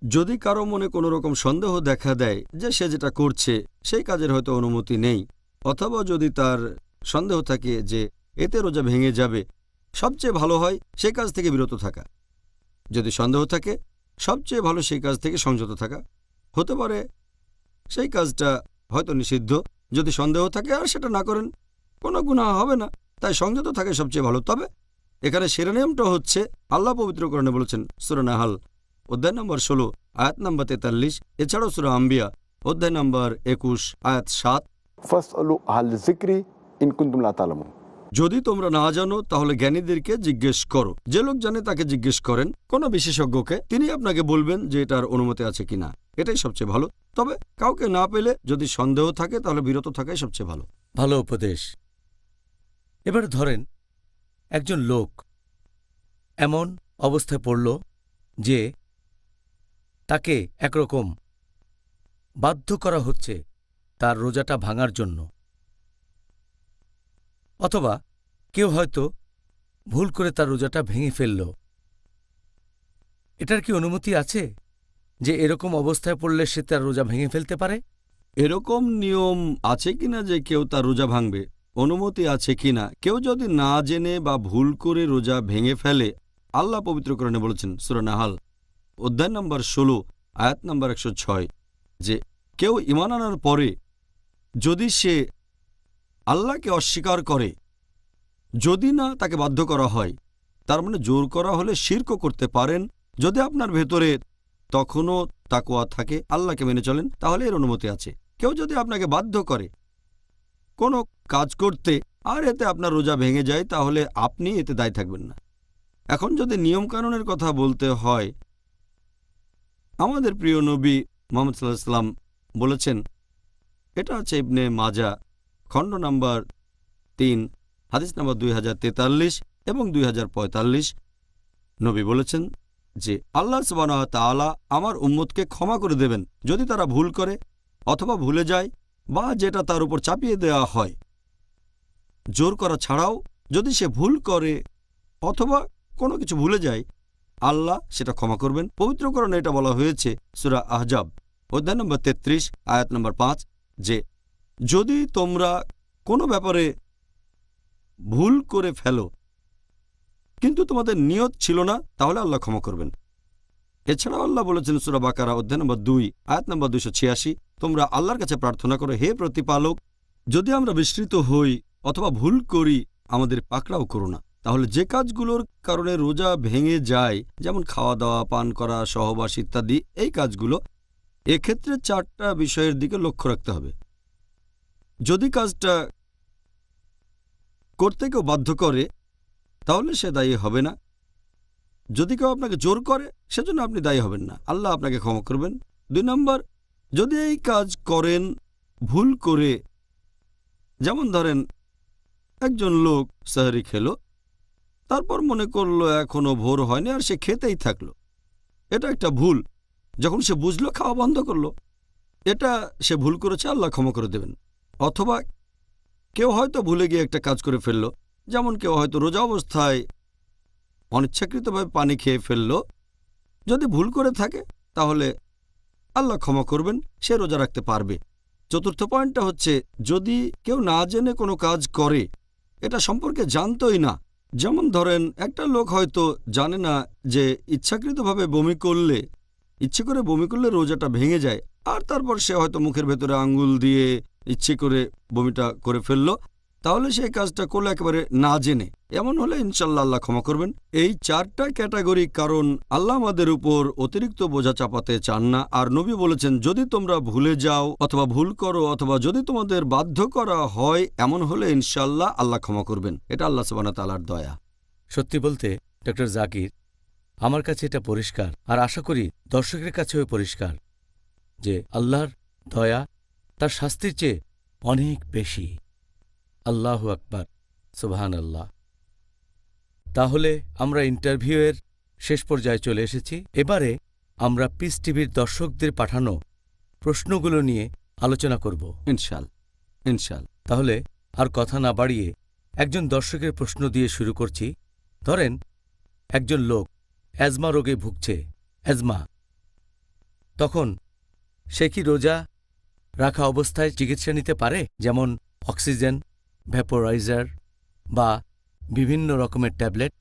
যদি কারো মনে কোনো রকম সন্দেহ দেখা দেয় যে সে যেটা করছে সেই কাজের হয়তো অনুমতি নেই, অথবা যদি তার সন্দেহ থাকে যে এতে রোজা ভেঙে যাবে, সবচেয়ে ভালো হয় সেই কাজ থেকে বিরত থাকা। যদি সন্দেহ থাকে, সবচেয়ে ভালো সেই কাজ থেকে সংযত থাকা। হতে পারে সেই কাজটা হয়তো নিষিদ্ধ, যদি সন্দেহ থাকে আর সেটা না করেন কোনো গুনাহ হবে না, তাই সংযত থাকাই সবচেয়ে ভালো। তবে এখানে সেরা নিয়মটা হচ্ছে আল্লাহ পবিত্র কোরআনে বলেছেন সূরা নাহাল অধ্যায় নম্বর 16 আয়াত নম্বর 43, এছাড়াও সূরা আম্বিয়া অধ্যায় নম্বর 21 আয়াত 7, ফাসআলু আহলা যিকরি ইন কুনতুম লা তা'লামুন। যদি তোমরা না জানো তাহলে জ্ঞানীদেরকে জিজ্ঞেস করো। যে লোক জানে তাকে জিজ্ঞেস করেন, কোনো বিশেষজ্ঞকে, তিনি আপনাকে বলবেন যে এটার অনুমতি আছে কিনা। এটাই সবচেয়ে ভালো। তবে কাউকে না পেলে যদি সন্দেহ থাকে তাহলে বিরত থাকাই সবচেয়ে ভালো। ভালো উপদেশ। এবার ধরেন একজন লোক এমন অবস্থায় পড়ল যে তাকে একরকম বাধ্য করা হচ্ছে তার রোজাটা ভাঙার জন্য, অথবা কেউ হয়তো ভুল করে তার রোজাটা ভেঙে ফেলল। এটার কি অনুমতি আছে যে এরকম অবস্থায় পড়লে সে তার রোজা ভেঙে ফেলতে পারে? এরকম নিয়ম আছে কিনা যে কেউ তার রোজা ভাঙবে, অনুমতি আছে কিনা, কেউ যদি না জেনে বা ভুল করে রোজা ভেঙে ফেলে, আল্লাহ পবিত্র কোরআনে বলেছেন সূরা নাহাল অধ্যায় নম্বর 16 আয়াত নম্বর 106 যে কেউ ঈমান আনার পরে যদি সে আল্লাহকে অস্বীকার করে, যদি না তাকে বাধ্য করা হয়, তার মানে জোর করা হলে শিরকও করতে পারেন। যদি আপনার ভেতরে তখনও তাকওয়া থাকে, আল্লাহকে মেনে চলেন, তাহলে এর অনুমতি আছে। কেউ যদি আপনাকে বাধ্য করে কোনো কাজ করতে আর এতে আপনার রোজা ভেঙে যায়, তাহলে আপনি এতে দায়ী থাকবেন না। এখন যদি নিয়মকানুনের কথা বলতে হয়, আমাদের প্রিয় নবী মুহাম্মদ সাল্লাল্লাহু আলাইহি ওয়াসাল্লাম বলেছেন, এটা আছে ইবনে মাজা খণ্ড নাম্বার 3 হাদিস নাম্বার 2043 এবং 2045। নবী বলেছেন যে আল্লাহ সুবহানাহু ওয়া তাআলা আমার উম্মতকে ক্ষমা করে দেবেন যদি তারা ভুল করে অথবা ভুলে যায় বা যেটা তার উপর চাপিয়ে দেওয়া হয়। জোর করা ছাড়াও যদি সে ভুল করে অথবা কোনো কিছু ভুলে যায়, আল্লাহ সেটা ক্ষমা করবেন। পবিত্র কোরআনে এটা বলা হয়েছে সূরা আহজাব অধ্যায় নম্বর 33 আয়াত নম্বর 5 যে যদি তোমরা কোনো ব্যাপারে ভুল করে ফেলো কিন্তু তোমাদের নিয়ত ছিল না, তাহলে আল্লাহ ক্ষমা করবেন। এছাড়াও আল্লাহ বলেছেন সূরা বাকারা অধ্যায় নম্বর 2 আয়াত নম্বর 286, তোমরা আল্লাহর কাছে প্রার্থনা করো, হে প্রতিপালক, যদি আমরা বিস্মৃত হই অথবা ভুল করি আমাদের পাকড়াও করো না। তাহলে যে কাজগুলোর কারণে রোজা ভেঙে যায়, যেমন খাওয়া দাওয়া, পান করা, সহবাস ইত্যাদি, এই কাজগুলো, এক্ষেত্রে 4টা বিষয়ের দিকে লক্ষ্য রাখতে হবে। যদি কাজটা করতে কেউ বাধ্য করে তাহলে সে দায়ী হবে না। যদি কেউ আপনাকে জোর করে সেজন্য আপনি দায়ী হবেন না, আল্লাহ আপনাকে ক্ষমা করবেন। 2 নম্বর, যদি এই কাজ করেন ভুল করে, যেমন ধরেন একজন লোক সাহরি খেলো, তারপর মনে করলো এখনো ভোর হয়নি আর সে খেতেই থাকলো, এটা একটা ভুল। যখন সে বুঝলো খাওয়া বন্ধ করলো, এটা সে ভুল করেছে, আল্লাহ ক্ষমা করে দেবেন। অথবা কেউ হয়তো ভুলে গিয়ে একটা কাজ করে ফেললো, যেমন কেউ হয়তো রোজা অবস্থায় অনিচ্ছাকৃতভাবে পানি খেয়ে ফেললো, যদি ভুল করে থাকে তাহলে আল্লাহ ক্ষমা করবেন, সে রোজা রাখতে পারবে। 4র্থ পয়েন্টটা হচ্ছে যদি কেউ না জেনে কোনো কাজ করে, এটা সম্পর্কে জানতোই না, যেমন ধরেন একটা লোক হয়তো জানে না যে ইচ্ছাকৃতভাবে ইচ্ছে করে বমি করলে রোজাটা ভেঙে যায়, আর তারপর সে হয়তো মুখের ভেতরে আঙ্গুল দিয়ে ইচ্ছে করে বমিটা করে ফেললো, তাহলে সেই কাজটা করলো একেবারে না জেনে। এমন হলে ইনশাল্লাহ আল্লাহ ক্ষমা করবেন। এই 4টা ক্যাটাগরি, কারণ আল্লাহ আমাদের উপর অতিরিক্ত বোঝা চাপাতে চান না। আর নবী বলেছেন যদি তোমরা ভুলে যাও অথবা ভুল করো অথবা যদি তোমাদের বাধ্য করা হয়, এমন হলে ইনশাল্লাহ আল্লাহ ক্ষমা করবেন। এটা আল্লাহ সুবহানাহু ওয়া তাআলার দয়া। সত্যি বলতে ডক্টর জাকির, আমার কাছে এটা পরিষ্কার, আর আশা করি দর্শকের কাছেও পরিষ্কার, যে আল্লাহর দয়া তার শাস্তির চেয়ে অনেক বেশি। আল্লাহু আকবার, সুবহানাল্লাহ। তাহলে আমরা ইন্টারভিউয়ের শেষ পর্যায়ে চলে এসেছি। এবারে আমরা পিস টিভির দর্শকদের পাঠানো প্রশ্নগুলো নিয়ে আলোচনা করব। ইনশাল। তাহলে আর কথা না বাড়িয়ে একজন দর্শকের প্রশ্ন দিয়ে শুরু করছি। ধরেন একজন লোক অ্যাজমা রোগে ভুগছে, অ্যাজমা। তখন সে কি রোজা রাখা অবস্থায় চিকিৎসা নিতে পারে, যেমন অক্সিজেন, ভ্যাপোরাইজার বা বিভিন্ন রকমের ট্যাবলেট?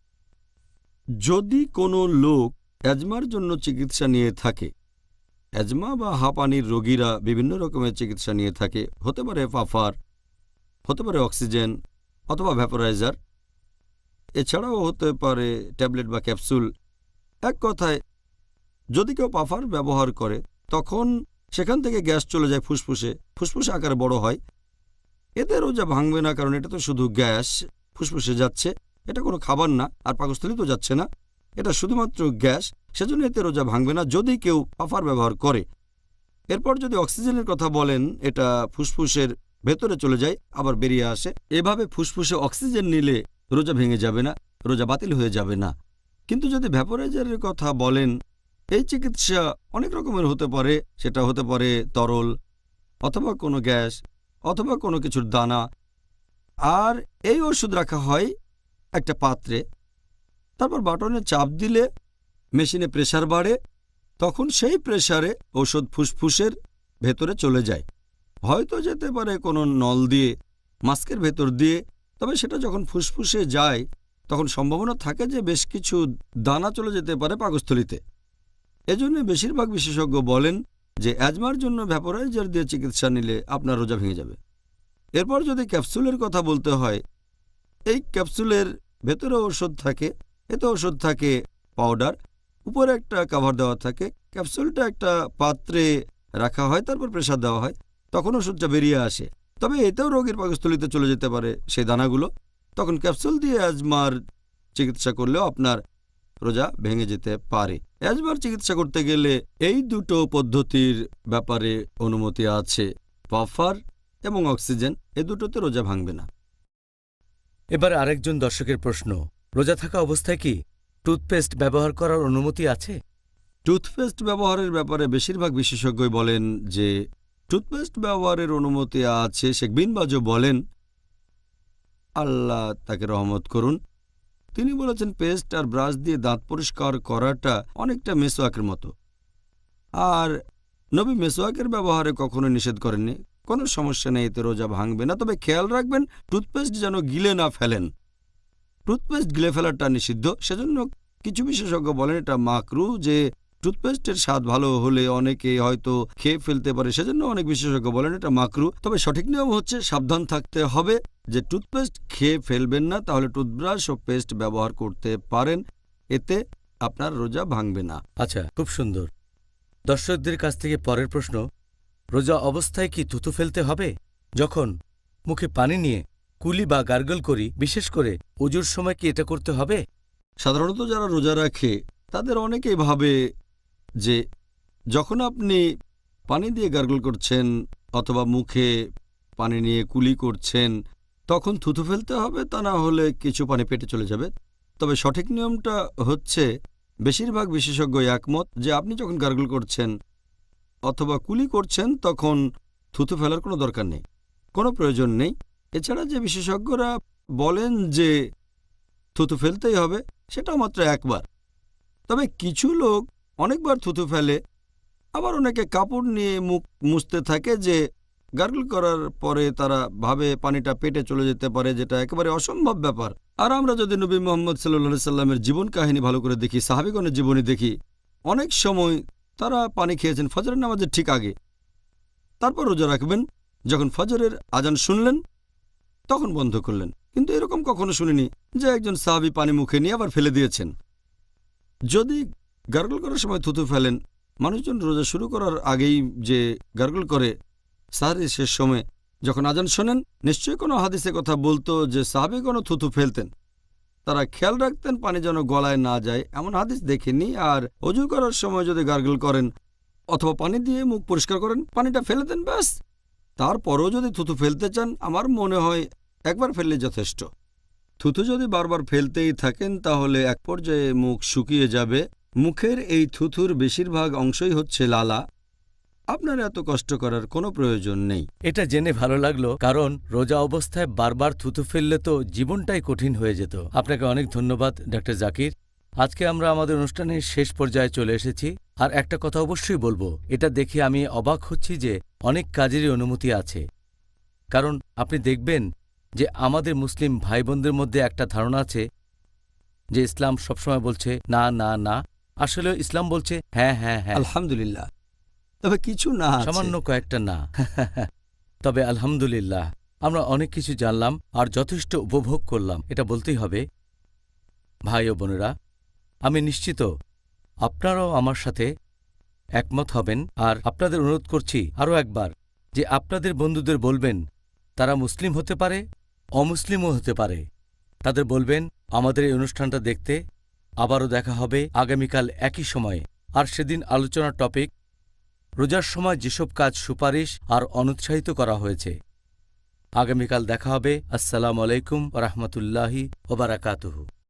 যদি কোনো লোক অ্যাজমার জন্য চিকিৎসা নিয়ে থাকে, অ্যাজমা বা হাঁপানির রোগীরা বিভিন্ন রকমের চিকিৎসা নিয়ে থাকে, হতে পারে পাফার, হতে পারে অক্সিজেন অথবা ভ্যাপোরাইজার, এছাড়াও হতে পারে ট্যাবলেট বা ক্যাপসুল। এক কথায়, যদি কেউ পাফার ব্যবহার করে তখন সেখান থেকে গ্যাস চলে যায় ফুসফুসে, ফুসফুসে আকারে বড় হয়। এতে রোজা ভাঙবে না, কারণ এটা তো শুধু গ্যাস ফুসফুসে যাচ্ছে, এটা কোনো খাবার না, আর পাকস্থলিতেও যাচ্ছে না, এটা শুধুমাত্র গ্যাস। সেজন্য এতে রোজা ভাঙবে না যদি কেউ পাফার ব্যবহার করে। এরপর যদি অক্সিজেনের কথা বলেন, এটা ফুসফুসের ভেতরে চলে যায় আবার বেরিয়ে আসে। এভাবে ফুসফুসে অক্সিজেন নিলে রোজা ভেঙে যাবে না, রোজা বাতিল হয়ে যাবে না। কিন্তু যদি ভ্যাপোরাইজারের কথা বলেন, এই চিকিৎসা অনেক রকমের হতে পারে। সেটা হতে পারে তরল অথবা কোনো গ্যাস অথবা কোনো কিছুর দানা। আর এই ওষুধ রাখা হয় একটা পাত্রে, তারপর বাটনে চাপ দিলে মেশিনে প্রেসার বাড়ে, তখন সেই প্রেসারে ওষুধ ফুসফুসের ভেতরে চলে যায়। হয়তো যেতে পারে কোনো নল দিয়ে, মাস্কের ভেতর দিয়ে, তবে সেটা যখন ফুসফুসে যায় তখন সম্ভাবনা থাকে যে বেশ কিছু দানা চলে যেতে পারে পাকস্থলিতে। এজন্য বেশিরভাগ বিশেষজ্ঞ বলেন যে অ্যাজমার জন্য ভ্যাপোরাইজার দিয়ে চিকিৎসা নিলে আপনার রোজা ভেঙে যাবে। এরপর যদি ক্যাপসুলের কথা বলতে হয়, এই ক্যাপসুলের ভেতরে ওষুধ থাকে, এতে ওষুধ থাকে পাউডার, উপরে একটা কাভার দেওয়া থাকে। ক্যাপসুলটা একটা পাত্রে রাখা হয়, তারপর প্রেসার দেওয়া হয়, তখন ওষুধটা বেরিয়ে আসে। তবে এতেও রোগীর পাকস্থলিতে চলে যেতে পারে সেই দানাগুলো। তখন ক্যাপসুল দিয়ে অ্যাজমার চিকিৎসা করলেও আপনার রোজা ভেঙে যেতে পারে। অ্যাজমার চিকিৎসা করতে গেলে এই দুটো পদ্ধতির ব্যাপারে অনুমতি আছে, পাফার এবং অক্সিজেন, এ দুটোতে রোজা ভাঙবে না। এবার আরেকজন দর্শকের প্রশ্ন, রোজা থাকা অবস্থায় কি টুথপেস্ট ব্যবহার করার অনুমতি আছে? টুথপেস্ট ব্যবহারের ব্যাপারে বেশিরভাগ বিশেষজ্ঞই বলেন যে টুথপেস্ট ব্যবহারের অনুমতি আছে। শেখ বিন বাজও বলেন, আল্লাহ তাকে রহমত করুন, তিনি বলেছেন পেস্ট আর ব্রাশ দিয়ে দাঁত পরিষ্কার করাটা অনেকটা মেসোয়াকের মতো। আর নবী মেসোয়াকের ব্যবহারে কখনো নিষেধ করেননি। কোনো সমস্যা নেই, এতে রোজা ভাঙবে না। তবে খেয়াল রাখবেন টুথপেস্ট যেন গিলে না ফেলেন। টুথপেস্ট গিলে ফেলাটা নিষিদ্ধ। সেজন্য কিছু বিশেষজ্ঞ বলেন এটা মাকরু, যে টুথপেস্টের স্বাদ ভালো হলে অনেকে হয়তো খেয়ে ফেলতে পারে, সেজন্য অনেক বিশেষজ্ঞ বলেন এটা মাকরু। তবে সঠিক নিয়ম হচ্ছে সাবধান থাকতে হবে যে টুথপেস্ট খেয়ে ফেলবেন না, তাহলে টুথব্রাশ ও পেস্ট ব্যবহার করতে পারেন, এতে আপনার রোজা ভাঙবে না। আচ্ছা, খুব সুন্দর। দর্শকদের কাছ থেকে পরের প্রশ্ন, রোজা অবস্থায় কি থুতু ফেলতে হবে? যখন মুখে পানি নিয়ে কুলি বা গার্গল করি, বিশেষ করে ওজুর সময় কি এটা করতে হবে? সাধারণত যারা রোজা রাখে তাদের অনেকেই ভাবে যে যখন আপনি পানি দিয়ে গার্গল করছেন অথবা মুখে পানি নিয়ে কুলি করছেন তখন থুতু ফেলতে হবে, তা না হলে কিছু পানি পেটে চলে যাবে। তবে সঠিক নিয়মটা হচ্ছে, বেশিরভাগ বিশেষজ্ঞ একমত যে আপনি যখন গার্গল করছেন অথবা কুলি করছেন তখন থুতু ফেলার কোনো দরকার নেই, কোনো প্রয়োজন নেই। এছাড়া যে বিশেষজ্ঞরা বলেন যে থুতু ফেলতেই হবে, সেটাও মাত্র একবার। তবে কিছু লোক অনেকবার থুতু ফেলে, আবার অনেকে কাপড় নিয়ে মুখ মুছতে থাকে, যে গার্গল করার পরে তারা ভাবে পানিটা পেটে চলে যেতে পারে, যেটা একেবারে অসম্ভব ব্যাপার। আর আমরা যদি নবী মুহাম্মদ সাল্লাল্লাহু সাল্লামের জীবন কাহিনী ভালো করে দেখি, সাহাবীগণের জীবনী দেখি, অনেক সময় তারা পানি খেয়েছেন ফজরের নামাজের ঠিক আগে, তারপর রোজা রাখবেন, যখন ফজরের আজান শুনলেন তখন বন্ধ করলেন। কিন্তু এরকম কখনো শুনিনি যে একজন সাহাবী পানি মুখে নিয়ে আবার ফেলে দিয়েছেন। যদি গার্গল করার সময় থুতু ফেলেন, মানুষজন রোজা শুরু করার আগেই যে গার্গল করে সাহরির শেষ সময় যখন আজান শোনেন, নিশ্চয়ই কোনো হাদিসে কথা বলতো যে সাহাবীগণ থুতু ফেলতেন, তারা খেয়াল রাখতেন পানি যেন গলায় না যায়, এমন হাদিস দেখেনি। আর অজু করার সময় যদি গার্গল করেন অথবা পানি দিয়ে মুখ পরিষ্কার করেন, পানিটা ফেলে দেন, ব্যাস। তারপরও যদি থুতু ফেলতে চান, আমার মনে হয় একবার ফেললে যথেষ্ট। থুতু যদি বারবার ফেলতেই থাকেন তাহলে এক পর্যায়ে মুখ শুকিয়ে যাবে। মুখের এই থুথুর বেশিরভাগ অংশই হচ্ছে লালা। আপনার এত কষ্ট করার কোনো প্রয়োজন নেই। এটা জেনে ভালো লাগলো, কারণ রোজা অবস্থায় বারবার থুতু ফেললে তো জীবনটাই কঠিন হয়ে যেত। আপনাকে অনেক ধন্যবাদ ডক্টর জাকির। আজকে আমরা আমাদের অনুষ্ঠানের শেষ পর্যায়ে চলে এসেছি। আর একটা কথা অবশ্যই বলবো, এটা দেখে আমি অবাক হচ্ছি যে অনেক কাজেরই অনুমতি আছে। কারণ আপনি দেখবেন যে আমাদের মুসলিম ভাই বোনদের মধ্যে একটা ধারণা আছে যে ইসলাম সবসময় বলছে না না না, আসলে ইসলাম বলছে হ্যাঁ হ্যাঁ হ্যাঁ। আলহামদুলিল্লাহ। তবে কিছু না আছে। সামান্য কয়েকটা না। তবে আলহামদুলিল্লাহ আমরা অনেক কিছু জানলাম আর যথেষ্ট উপভোগ করলাম, এটা বলতেই হবে। ভাই ও বোনেরা, আমি নিশ্চিত আপনারাও আমার সাথে একমত হবেন। আর আপনাদের অনুরোধ করছি আরও একবার যে আপনাদের বন্ধুদের বলবেন, তারা মুসলিম হতে পারে, অমুসলিমও হতে পারে। তাদের বলবেন আমাদের এই অনুষ্ঠানটা দেখতে। আবারও দেখা হবে আগামীকাল একই সময়ে। আর সেদিন আলোচনার টপিক রোজার সময় যেসব কাজ সুপারিশ আর অনুৎসাহিত করা হয়েছে। আগামীকাল দেখা হবে। আসসালামু আলাইকুম ওয়া রাহমাতুল্লাহি ওয়া বারাকাতুহু।